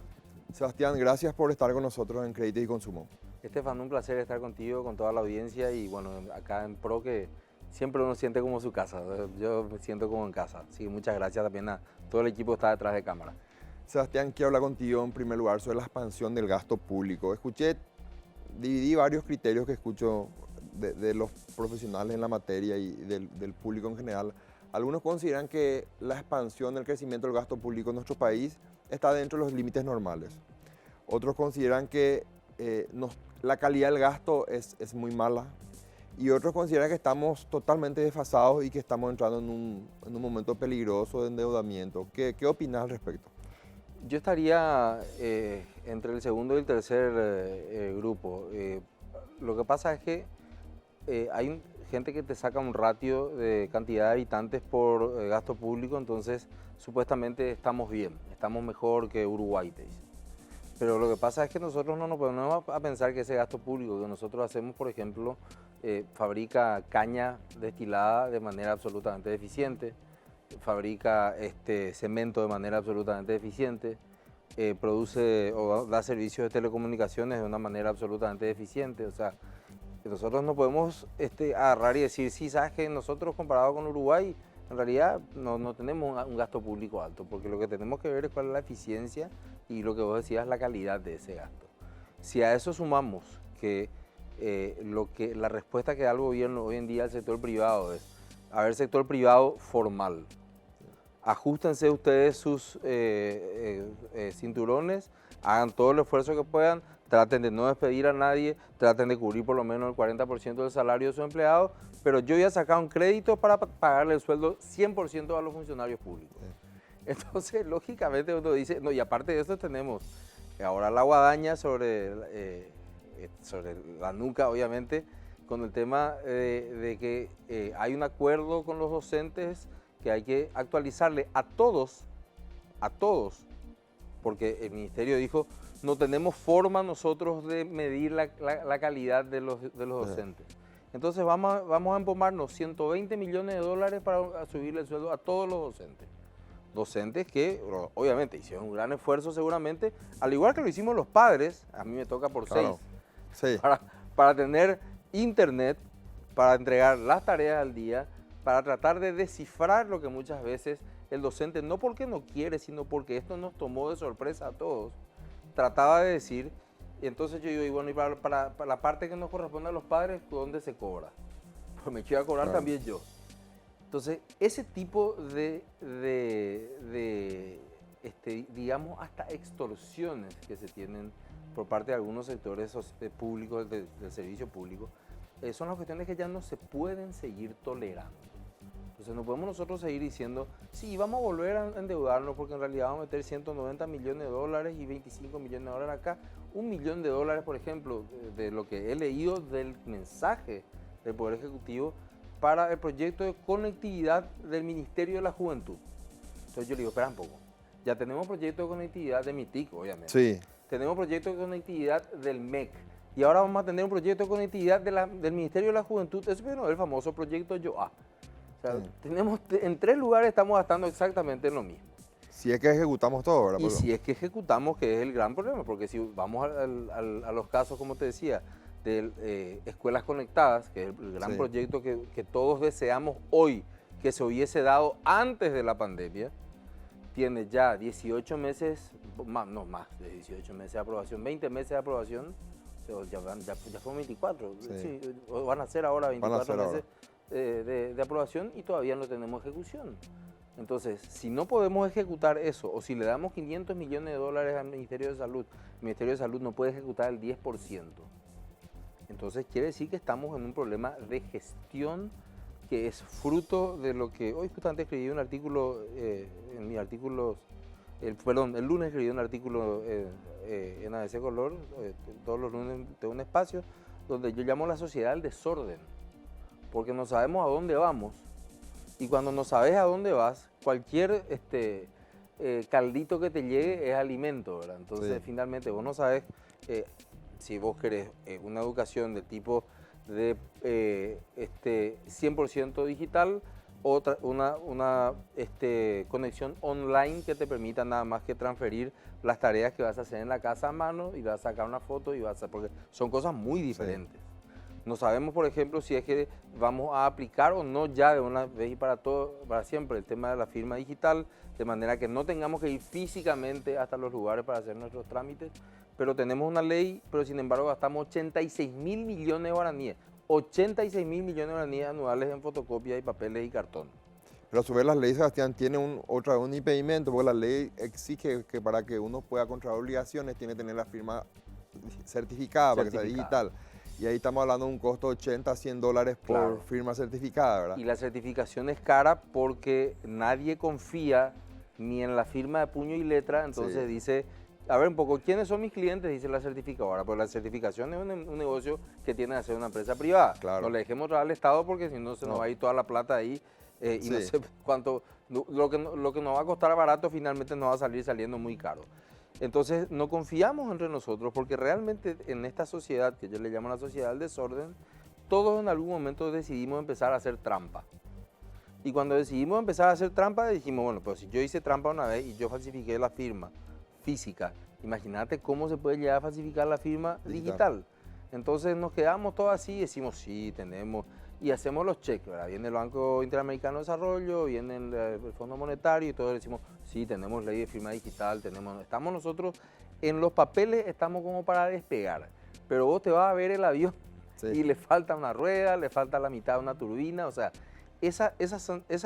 Sebastián, gracias por estar con nosotros en Crédito y Consumo. Estefan, un placer estar contigo, con toda la audiencia, y bueno, acá en Pro, que siempre uno siente como su casa. Yo me siento como en casa. Así que muchas gracias también a todo el equipo que está detrás de cámara. Sebastián, quiero hablar contigo en primer lugar sobre la expansión del gasto público. Dividí varios criterios que escucho de los profesionales en la materia y del público en general. Algunos consideran que la expansión, el crecimiento del gasto público en nuestro país está dentro de los límites normales. Otros consideran que la calidad del gasto es muy mala. Y otros consideran que estamos totalmente desfasados y que estamos entrando en un momento peligroso de endeudamiento. ¿Qué opinas al respecto? Yo estaría entre el segundo y el tercer grupo. Lo que pasa es que hay gente que te saca un ratio de cantidad de habitantes por gasto público, entonces supuestamente estamos bien, estamos mejor que Uruguay, te dice. Pero lo que pasa es que nosotros no nos ponemos a pensar que ese gasto público que nosotros hacemos, por ejemplo, fabrica caña destilada de manera absolutamente eficiente, fabrica cemento de manera absolutamente eficiente, produce o da servicios de telecomunicaciones de una manera absolutamente eficiente. O sea, nosotros no podemos agarrar y decir, sí, sabes que nosotros comparado con Uruguay, en realidad no tenemos un gasto público alto, porque lo que tenemos que ver es cuál es la eficiencia y lo que vos decías, la calidad de ese gasto. Si a eso sumamos que la respuesta que da el gobierno hoy en día al sector privado es, a ver, sector privado formal, ajustense ustedes sus cinturones, hagan todo el esfuerzo que puedan, traten de no despedir a nadie, traten de cubrir por lo menos el 40% del salario de sus empleados, pero yo voy a sacar un crédito para pagarle el sueldo 100% a los funcionarios públicos. Entonces, lógicamente uno dice, no, y aparte de eso tenemos ahora la guadaña sobre la nuca, obviamente, con el tema de que hay un acuerdo con los docentes que hay que actualizarle a todos, porque el ministerio dijo, no tenemos forma nosotros de medir la calidad de los docentes. Entonces vamos a empomarnos 120 millones de dólares para subirle el sueldo a todos los docentes. Docentes que obviamente hicieron un gran esfuerzo seguramente, al igual que lo hicimos los padres, a mí me toca por Claro. 6, Sí. para tener internet, para entregar las tareas al día, para tratar de descifrar lo que muchas veces el docente, no porque no quiere, sino porque esto nos tomó de sorpresa a todos, trataba de decir. Y entonces yo digo, y bueno, y para la parte que nos corresponde a los padres, ¿dónde se cobra? Pues me quiero cobrar también yo. Entonces, ese tipo digamos, hasta extorsiones que se tienen por parte de algunos sectores públicos del servicio público, son las cuestiones que ya no se pueden seguir tolerando. Entonces no podemos nosotros seguir diciendo, sí, vamos a volver a endeudarnos porque en realidad vamos a meter 190 millones de dólares y 25 millones de dólares acá. $1 millón, por ejemplo, de lo que he leído del mensaje del Poder Ejecutivo para el proyecto de conectividad del Ministerio de la Juventud. Entonces yo le digo, espera un poco, ya tenemos proyecto de conectividad de MITIC, obviamente. Sí. Tenemos proyecto de conectividad del MEC. Y ahora vamos a tener un proyecto de conectividad del Ministerio de la Juventud. Eso es el famoso proyecto YOA. O sea, tenemos, en 3 lugares estamos gastando exactamente lo mismo. Si es que ejecutamos todo, ¿verdad? Y si es que ejecutamos, que es el gran problema, porque si vamos a los casos, como te decía, de escuelas conectadas, que es el gran proyecto que todos deseamos hoy, que se hubiese dado antes de la pandemia, tiene ya 18 meses, no más de 18 meses de aprobación, 20 meses de aprobación, o sea, ya fueron 24, sí, van a ser ahora 24 meses de aprobación y todavía no tenemos ejecución. Entonces, si no podemos ejecutar eso, o si le damos 500 millones de dólares al Ministerio de Salud, el Ministerio de Salud no puede ejecutar el 10%. Entonces, quiere decir que estamos en un problema de gestión que es fruto de lo que hoy justamente escribí un artículo, en mis artículos, el lunes escribí un artículo en ABC Color, todos los lunes de un espacio, donde yo llamo la sociedad al desorden, porque no sabemos a dónde vamos. Y cuando no sabes a dónde vas, cualquier caldito que te llegue es alimento, ¿verdad? Entonces, finalmente, vos no sabes si vos querés una educación de tipo de 100% digital o una conexión online que te permita nada más que transferir las tareas que vas a hacer en la casa a mano y vas a sacar una foto y porque son cosas muy diferentes. No sabemos, por ejemplo, si es que vamos a aplicar o no ya de una vez y para siempre el tema de la firma digital, de manera que no tengamos que ir físicamente hasta los lugares para hacer nuestros trámites, pero tenemos una ley, pero sin embargo gastamos 86 mil millones de guaraníes, 86 mil millones de guaraníes anuales en fotocopias y papeles y cartón. Pero a su vez la ley, Sebastián, tiene un impedimento, porque la ley exige que para que uno pueda contraer obligaciones tiene que tener la firma certificada, para que sea digital. Y ahí estamos hablando de un costo de 80 a 100 dólares por firma certificada, ¿verdad? Y la certificación es cara porque nadie confía ni en la firma de puño y letra, entonces dice, a ver un poco, ¿quiénes son mis clientes? Dice la certificadora, pues la certificación es un negocio que tiene que hacer una empresa privada. Claro. No le dejemos traer al Estado porque si no se nos va a ir toda la plata ahí y no sé cuánto, lo que nos va a costar barato finalmente nos va a salir saliendo muy caro. Entonces no confiamos entre nosotros porque realmente en esta sociedad, que yo le llamo la sociedad del desorden, todos en algún momento decidimos empezar a hacer trampa. Y cuando decidimos empezar a hacer trampa, dijimos, bueno, pues si yo hice trampa una vez y yo falsifiqué la firma física, imagínate cómo se puede llegar a falsificar la firma digital. Entonces nos quedamos todos así y decimos, sí, tenemos, y hacemos los cheques, ¿verdad? Viene el Banco Interamericano de Desarrollo, viene el Fondo Monetario y todos decimos, sí, tenemos ley de firma digital, estamos nosotros, en los papeles estamos como para despegar, pero vos te vas a ver el avión y le falta una rueda, le falta la mitad de una turbina, o sea, esa es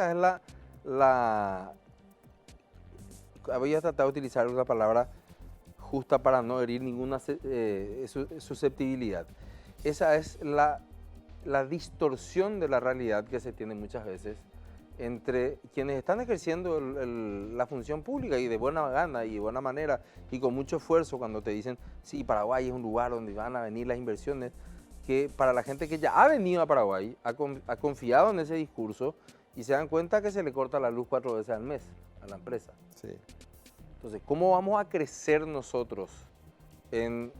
voy a tratar de utilizar una palabra justa para no herir ninguna susceptibilidad. Esa es la distorsión de la realidad que se tiene muchas veces entre quienes están ejerciendo la función pública y de buena gana y de buena manera y con mucho esfuerzo cuando te dicen, sí, Paraguay es un lugar donde van a venir las inversiones, que para la gente que ya ha venido a Paraguay, ha confiado en ese discurso y se dan cuenta que se le corta la luz 4 veces al mes a la empresa. Sí. Entonces, ¿cómo vamos a crecer nosotros en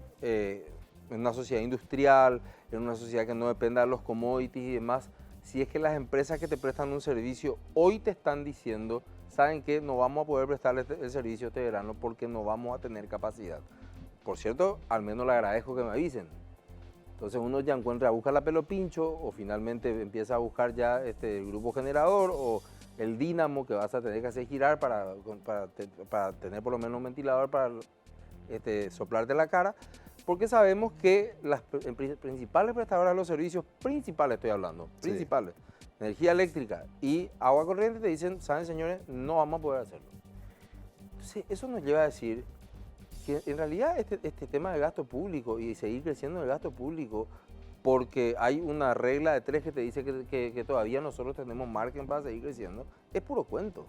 una sociedad industrial, en una sociedad que no dependa de los commodities y demás, si es que las empresas que te prestan un servicio hoy te están diciendo, saben que no vamos a poder prestarle el servicio este verano porque no vamos a tener capacidad? Por cierto, al menos le agradezco que me avisen. Entonces uno ya busca la pelo pincho o finalmente empieza a buscar ya el grupo generador o el dínamo que vas a tener que hacer girar para tener por lo menos un ventilador para soplarte la cara, porque sabemos que las principales prestadoras de los servicios principales, estoy hablando, principales, energía eléctrica y agua corriente, te dicen, saben señores, no vamos a poder hacerlo. Entonces eso nos lleva a decir que en realidad este tema del gasto público y seguir creciendo el gasto público porque hay una regla de 3 que te dice que todavía nosotros tenemos margen para seguir creciendo, es puro cuento.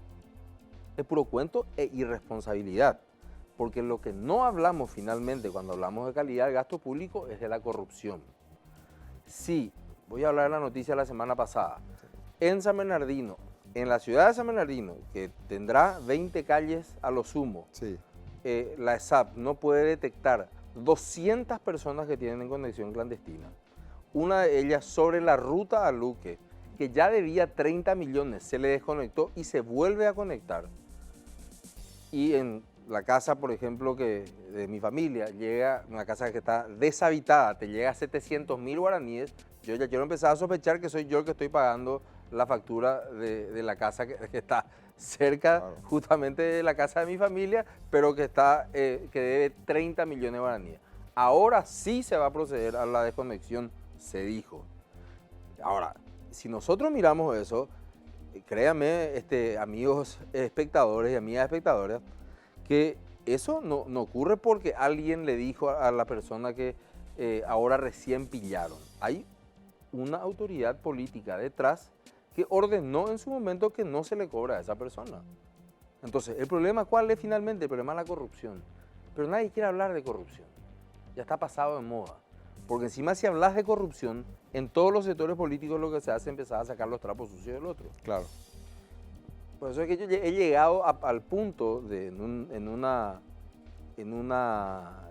Es puro cuento e irresponsabilidad. Porque lo que no hablamos finalmente cuando hablamos de calidad del gasto público es de la corrupción. Sí, voy a hablar de la noticia de la semana pasada. En San Bernardino, en la ciudad de San Bernardino, que tendrá 20 calles a lo sumo, la ESAP no puede detectar 200 personas que tienen conexión clandestina. Una de ellas sobre la ruta a Luque, que ya debía 30 millones, se le desconectó y se vuelve a conectar. Y en la casa, por ejemplo, de mi familia, llega una casa que está deshabitada, te llega a 700.000 guaraníes, yo ya quiero empezar a sospechar que soy yo el que estoy pagando la factura de la casa que está cerca justamente de la casa de mi familia, pero que debe 30 millones de guaraníes. Ahora sí se va a proceder a la desconexión, se dijo. Ahora, si nosotros miramos eso, créanme, amigos espectadores y amigas espectadoras, que eso no ocurre porque alguien le dijo a la persona que ahora recién pillaron. Hay una autoridad política detrás que ordenó en su momento que no se le cobra a esa persona. Entonces, ¿el problema cuál es finalmente? El problema es la corrupción. Pero nadie quiere hablar de corrupción. Ya está pasado de moda. Porque encima si hablas de corrupción, en todos los sectores políticos lo que se hace es empezar a sacar los trapos sucios del otro. Claro. Por eso es que yo he llegado al punto de, en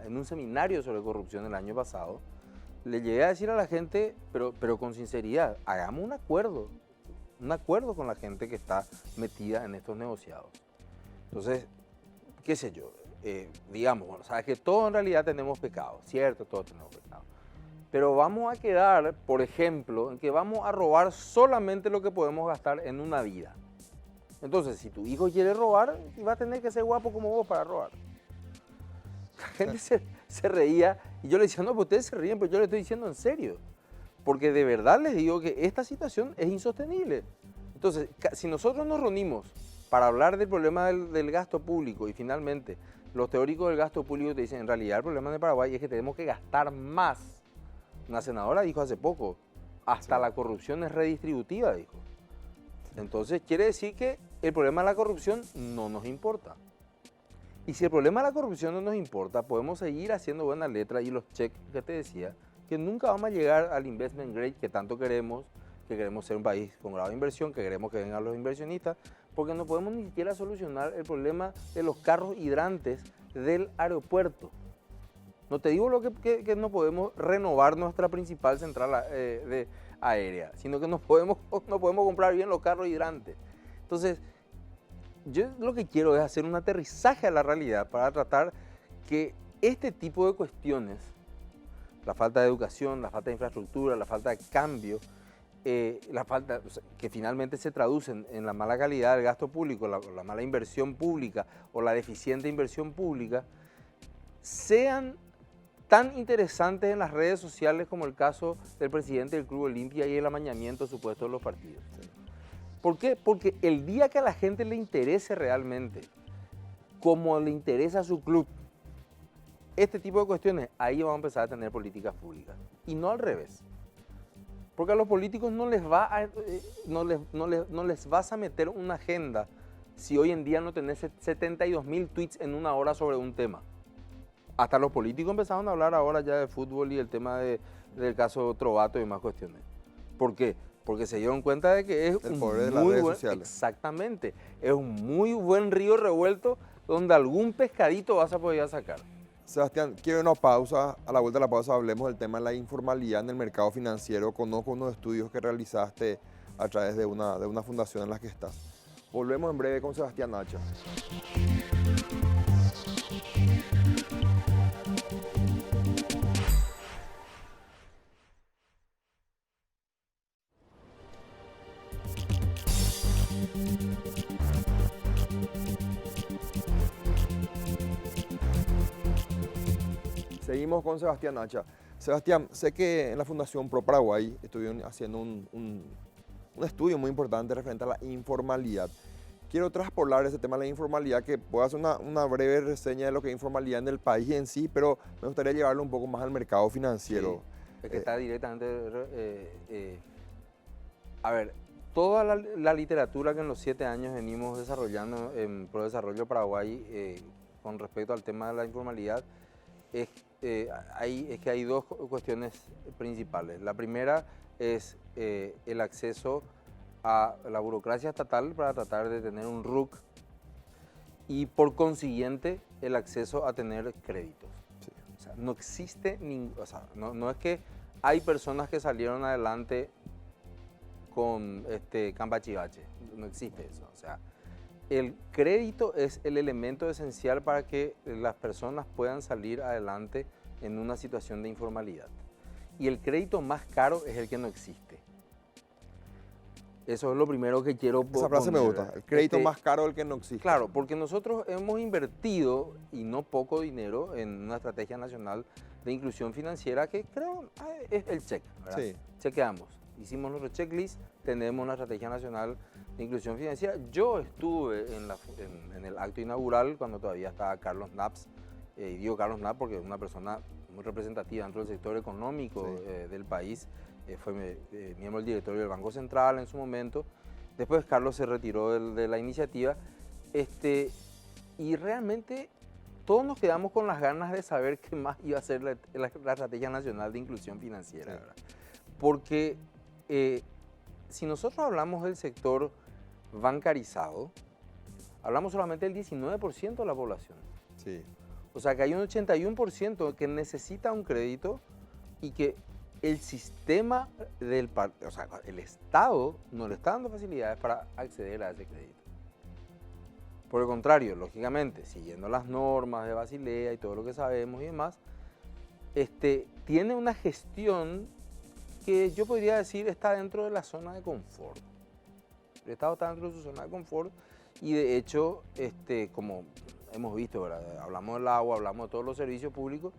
un seminario sobre corrupción el año pasado, le llegué a decir a la gente, pero con sinceridad, hagamos un acuerdo con la gente que está metida en estos negociados. Entonces, qué sé yo, digamos, bueno, sabes que todos en realidad tenemos pecado, cierto, todos tenemos pecado. Pero vamos a quedar, por ejemplo, en que vamos a robar solamente lo que podemos gastar en una vida. Entonces, si tu hijo quiere robar, va a tener que ser guapo como vos para robar. La gente se reía y yo le decía, no, pues ustedes se ríen, pero yo le estoy diciendo en serio. Porque de verdad les digo que esta situación es insostenible. Entonces, si nosotros nos reunimos para hablar del problema del gasto público y finalmente los teóricos del gasto público te dicen, en realidad el problema de Paraguay es que tenemos que gastar más. Una senadora dijo hace poco, hasta la corrupción es redistributiva, dijo. Entonces quiere decir que el problema de la corrupción no nos importa. Y si el problema de la corrupción no nos importa, podemos seguir haciendo buena letra y los cheques que te decía, que nunca vamos a llegar al investment grade que tanto queremos, que queremos ser un país con grado de inversión, que queremos que vengan los inversionistas, porque no podemos ni siquiera solucionar el problema de los carros hidrantes del aeropuerto. No te digo que no podemos renovar nuestra principal central aérea, sino que no podemos comprar bien los carros hidrantes. Entonces, yo lo que quiero es hacer un aterrizaje a la realidad para tratar que este tipo de cuestiones, la falta de educación, la falta de infraestructura, la falta de cambio, la falta que finalmente se traducen en la mala calidad del gasto público, la mala inversión pública o la deficiente inversión pública, sean tan interesantes en las redes sociales como el caso del presidente del Club Olimpia y el amañamiento supuesto de los partidos. ¿Por qué? Porque el día que a la gente le interese realmente, como le interesa a su club, este tipo de cuestiones, ahí vamos a empezar a tener políticas públicas. Y no al revés. Porque a los políticos no les vas a meter una agenda si hoy en día no tenés 72.000 tweets en una hora sobre un tema. Hasta los políticos empezaron a hablar ahora ya de fútbol y el tema del caso Trovato y demás cuestiones. ¿Por qué? Porque se dieron cuenta de que es el poder de las redes sociales. Exactamente, es un muy buen río revuelto donde algún pescadito vas a poder sacar. Sebastián, quiero una pausa. A la vuelta de la pausa hablemos del tema de la informalidad en el mercado financiero. Conozco unos estudios que realizaste a través de una fundación en la que estás. Volvemos en breve con Sebastián Nacha. Seguimos con Sebastián Nacha. Sebastián, sé que en la Fundación Pro Paraguay estuvieron haciendo un estudio muy importante referente a la informalidad. Quiero traspolar ese tema de la informalidad, que puedo hacer una breve reseña de lo que es informalidad en el país en sí, pero me gustaría llevarlo un poco más al mercado financiero. Sí, es que está directamente... a ver, toda la literatura que en los 7 años venimos desarrollando en Pro Desarrollo Paraguay con respecto al tema de la informalidad, es que hay dos cuestiones principales. La primera es el acceso a la burocracia estatal para tratar de tener un RUC y por consiguiente el acceso a tener créditos. Sí. O sea, no existe no es que hay personas que salieron adelante con Cambachivache, no existe eso. O sea, el crédito es el elemento esencial para que las personas puedan salir adelante en una situación de informalidad. Y el crédito más caro es el que no existe. Eso es lo primero que quiero poner. Esa frase me gusta, el crédito más caro es el que no existe. Claro, porque nosotros hemos invertido, y no poco dinero, en una estrategia nacional de inclusión financiera que creo es el check, ¿verdad? Sí. Chequeamos, hicimos nuestro checklist, tenemos una estrategia nacional de inclusión financiera. Yo estuve en el acto inaugural cuando todavía estaba Carlos Naps, y digo Carlos Naps porque es una persona muy representativa dentro del sector económico del país. Fue miembro del directorio del Banco Central en su momento. Después Carlos se retiró de la iniciativa. Y realmente todos nos quedamos con las ganas de saber qué más iba a ser la Estrategia Nacional de Inclusión Financiera. Sí. ¿Verdad? Porque si nosotros hablamos del sector bancarizado, hablamos solamente del 19% de la población. Sí. O sea que hay un 81% que necesita un crédito y que el sistema el Estado no le está dando facilidades para acceder a ese crédito. Por el contrario, lógicamente, siguiendo las normas de Basilea y todo lo que sabemos y demás, tiene una gestión que yo podría decir está dentro de la zona de confort. El Estado está dentro de su zona de confort y de hecho, como hemos visto, ¿verdad? Hablamos del agua, hablamos de todos los servicios públicos.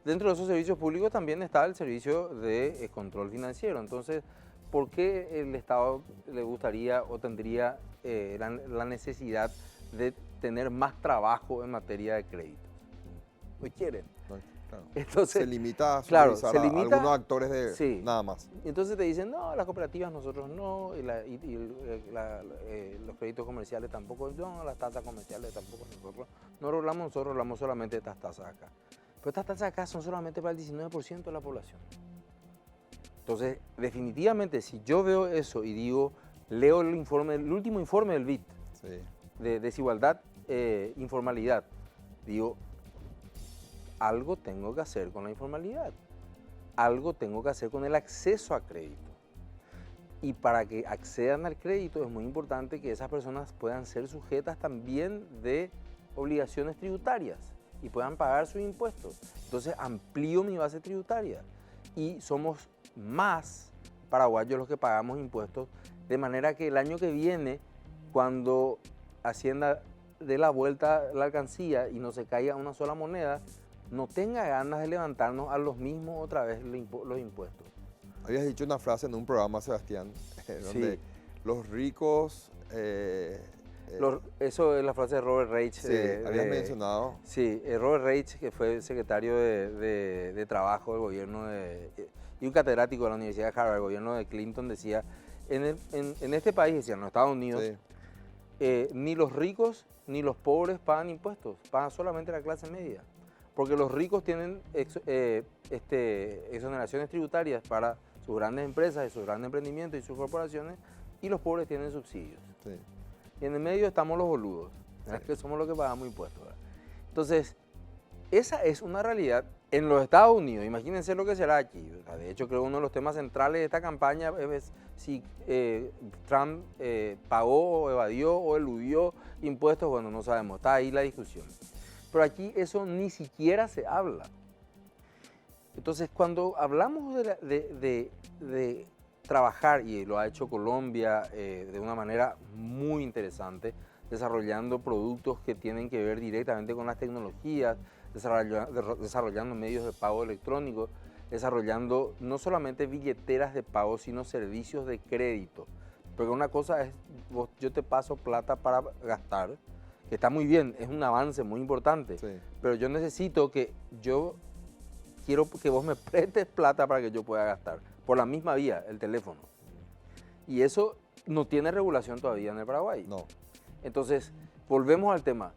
Dentro de esos servicios públicos también está el servicio de control financiero. Entonces, ¿por qué el Estado le gustaría o tendría la necesidad de tener más trabajo en materia de créditos? No quieren. Claro. Entonces, se limita a supervisar a algunos actores nada más. Entonces te dicen, no, las cooperativas nosotros no, los créditos comerciales tampoco, no, las tasas comerciales tampoco nosotros. Nosotros hablamos solamente de estas tasas acá. Pero estas tasas acá son solamente para el 19% de la población. Entonces, definitivamente, si yo veo eso y digo, leo el último informe del BID, de desigualdad, informalidad, digo, algo tengo que hacer con la informalidad, algo tengo que hacer con el acceso a crédito. Y para que accedan al crédito es muy importante que esas personas puedan ser sujetas también de obligaciones tributarias y puedan pagar sus impuestos. Entonces amplío mi base tributaria y somos más paraguayos los que pagamos impuestos, de manera que el año que viene, cuando Hacienda dé la vuelta a la alcancía y no se caiga una sola moneda, no tenga ganas de levantarnos a los mismos otra vez los impuestos. Habías dicho una frase en un programa, Sebastián, donde los ricos... eso es la frase de Robert Reich. Sí, habías mencionado. Sí, Robert Reich, que fue secretario de Trabajo del gobierno y un catedrático de la Universidad de Harvard, el gobierno de Clinton, decía, en este país, decía, en los Estados Unidos, sí, ni los ricos ni los pobres pagan impuestos, pagan solamente la clase media. Porque los ricos tienen exoneraciones tributarias para sus grandes empresas y sus grandes emprendimientos y sus corporaciones, y los pobres tienen subsidios. Sí. Y en el medio estamos los boludos, sí, que somos los que pagamos impuestos, ¿verdad? Entonces, esa es una realidad en los Estados Unidos. Imagínense lo que será aquí. O sea, de hecho, creo que uno de los temas centrales de esta campaña es si Trump pagó o evadió o eludió impuestos. Bueno, no sabemos, está ahí la discusión. Pero aquí eso ni siquiera se habla. Entonces, cuando hablamos de trabajar, y lo ha hecho Colombia de una manera muy interesante, desarrollando productos que tienen que ver directamente con las tecnologías, desarrollando medios de pago electrónicos, desarrollando no solamente billeteras de pago, sino servicios de crédito. Porque una cosa es, yo te paso plata para gastar, que está muy bien, es un avance muy importante, sí, pero yo necesito quiero que vos me prestes plata para que yo pueda gastar, por la misma vía, el teléfono. Y eso no tiene regulación todavía en el Paraguay. No. Entonces, volvemos al tema.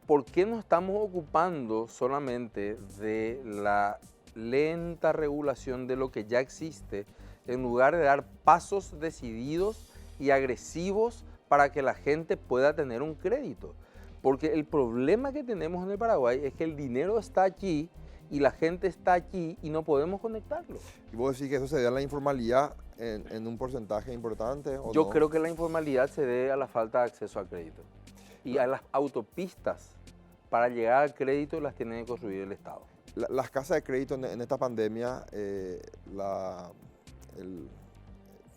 ¿Por qué no estamos ocupando solamente de la lenta regulación de lo que ya existe, en lugar de dar pasos decididos y agresivos para que la gente pueda tener un crédito? Porque el problema que tenemos en el Paraguay es que el dinero está aquí y la gente está aquí y no podemos conectarlo. ¿Y vos decís que eso se debe a la informalidad en un porcentaje importante? ¿O Yo no? creo que la informalidad se debe a la falta de acceso al crédito. Y a las autopistas para llegar al crédito las tiene que construir el Estado. Las casas de crédito en esta pandemia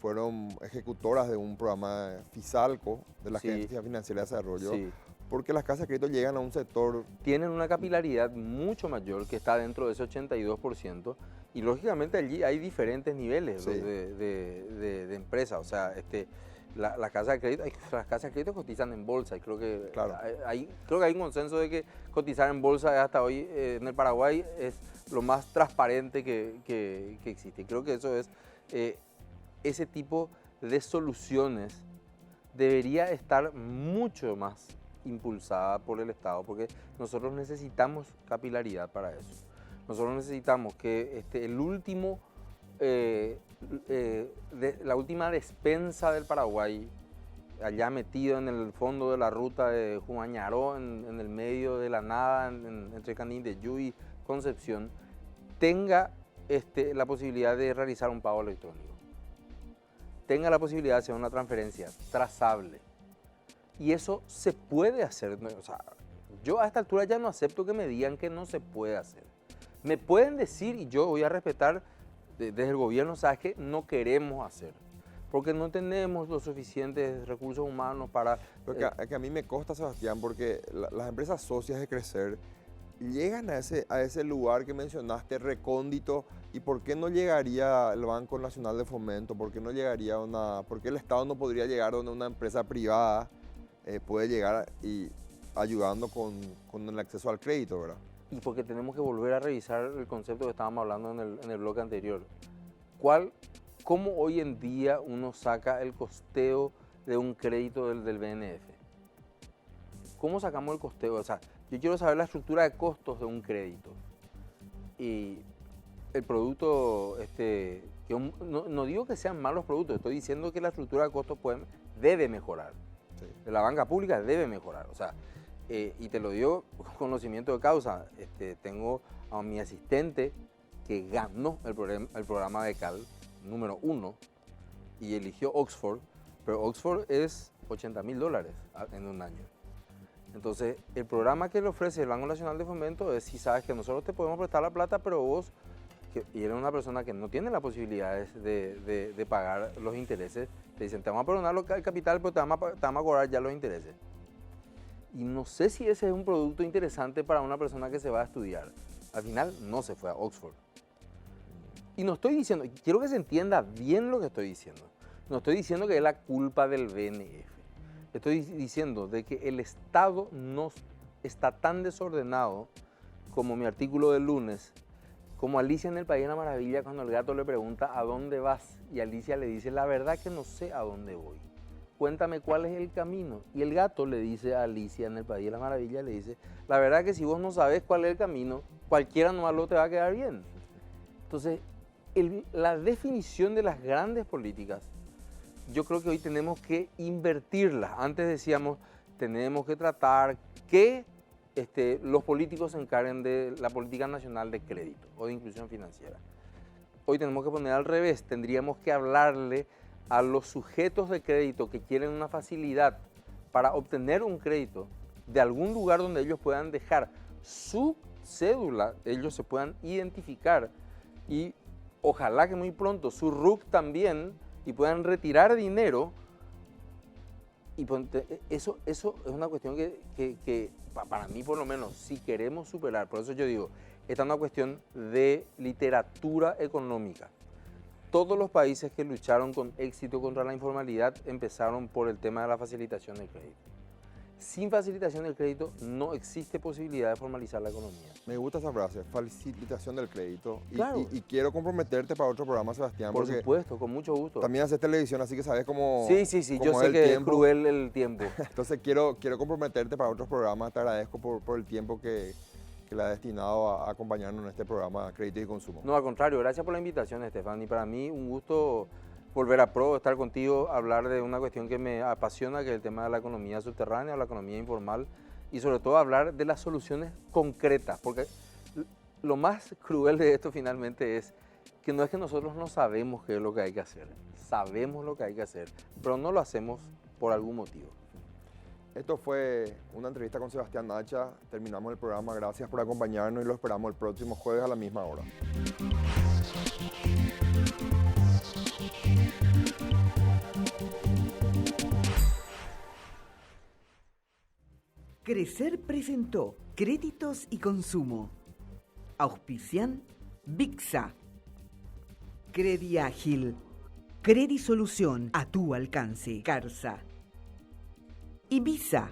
fueron ejecutoras de un programa Fisalco, de la Agencia Financiera de Desarrollo, sí, porque las casas de crédito llegan a un sector... Tienen una capilaridad mucho mayor, que está dentro de ese 82%, y lógicamente allí hay diferentes niveles, sí, de empresas. O sea, las casas de crédito cotizan en bolsa, y creo que, claro, hay un consenso de que cotizar en bolsa hasta hoy en el Paraguay es lo más transparente que existe. Y creo que eso es, ese tipo de soluciones debería estar mucho más impulsada por el Estado, porque nosotros necesitamos capilaridad para eso. Nosotros necesitamos que la última despensa del Paraguay, allá metido en el fondo de la ruta de Humañaró, en el medio de la nada, entre Canindeyú y Concepción, tenga la posibilidad de realizar un pago electrónico, tenga la posibilidad de hacer una transferencia trazable. Y eso se puede hacer. O sea, yo a esta altura ya no acepto que me digan que no se puede hacer. Me pueden decir, y yo voy a respetar desde el gobierno, ¿sabes qué? No queremos hacer, porque no tenemos los suficientes recursos humanos para... Que a mí me consta, Sebastián, porque las empresas socias de Crecer llegan a ese lugar que mencionaste, recóndito, y ¿por qué no llegaría el Banco Nacional de Fomento? ¿Por qué no llegaría por qué el Estado no podría llegar donde una empresa privada puede llegar y ayudando con el acceso al crédito, ¿verdad? Y porque tenemos que volver a revisar el concepto que estábamos hablando en el bloque anterior. ¿Cómo hoy en día uno saca el costeo de un crédito del BNF? ¿Cómo sacamos el costeo? O sea, yo quiero saber la estructura de costos de un crédito. Y el producto, no digo que sean malos productos, estoy diciendo que la estructura de costos debe mejorar. Sí. La banca pública debe mejorar. O sea, y te lo digo con conocimiento de causa. Tengo a mi asistente que ganó el programa Becal número 1 y eligió Oxford, pero Oxford es $80.000 en un año. Entonces, el programa que le ofrece el Banco Nacional de Fomento es, si sabes que nosotros te podemos prestar la plata, pero vos, y eres una persona que no tiene las posibilidades de pagar los intereses, te dicen, te vamos a perdonar el capital, pero te vamos a cobrar ya los intereses. Y no sé si ese es un producto interesante para una persona que se va a estudiar. Al final, no se fue a Oxford. Y no estoy diciendo, quiero que se entienda bien lo que estoy diciendo. No estoy diciendo que es la culpa del BNF. Estoy diciendo de que el Estado no está tan desordenado como mi artículo del lunes, como Alicia en El País de la Maravilla cuando el gato le pregunta ¿a dónde vas? Y Alicia le dice, la verdad que no sé a dónde voy. Cuéntame cuál es el camino. Y el gato le dice a Alicia en El País de la Maravilla, le dice, la verdad que si vos no sabes cuál es el camino, cualquiera nomás lo te va a quedar bien. Entonces, la definición de las grandes políticas, yo creo que hoy tenemos que invertirlas. Antes decíamos, tenemos que tratar que los políticos se encarguen de la política nacional de crédito o de inclusión financiera. Hoy tenemos que poner al revés, tendríamos que hablarle a los sujetos de crédito que quieren una facilidad para obtener un crédito de algún lugar donde ellos puedan dejar su cédula, ellos se puedan identificar y ojalá que muy pronto su RUC también y puedan retirar dinero. Y eso es una cuestión que para mí por lo menos, si queremos superar, por eso yo digo, esta es una cuestión de literatura económica. Todos los países que lucharon con éxito contra la informalidad empezaron por el tema de la facilitación del crédito. Sin facilitación del crédito no existe posibilidad de formalizar la economía. Me gusta esa frase, facilitación del crédito. Claro. Y quiero comprometerte para otro programa, Sebastián. Por porque supuesto, con mucho gusto. también haces televisión, así que sabes cómo. Sí, cómo yo sé el que tiempo. es cruel el tiempo. Entonces quiero comprometerte para otros programas. Te agradezco por el tiempo que le has destinado a acompañarnos en este programa Crédito y Consumo. No, al contrario, gracias por la invitación, Estefan. Y para mí un gusto volver a Pro, estar contigo, hablar de una cuestión que me apasiona, que es el tema de la economía subterránea, la economía informal, y sobre todo hablar de las soluciones concretas, porque lo más cruel de esto finalmente es que no es que nosotros no sabemos qué es lo que hay que hacer, sabemos lo que hay que hacer, pero no lo hacemos por algún motivo. Esto fue una entrevista con Sebastián Nacha. Terminamos el programa. Gracias por acompañarnos y lo esperamos el próximo jueves a la misma hora. Crecer presentó Créditos y Consumo. Auspician Bixa. Crediágil. Credisolución a tu alcance. Carsa. Ibiza.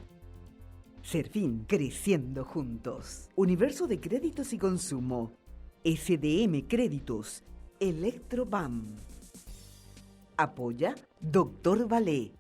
Serfín, creciendo juntos. Universo de Créditos y Consumo. SDM Créditos. Electrobam. Apoya Dr. Valé.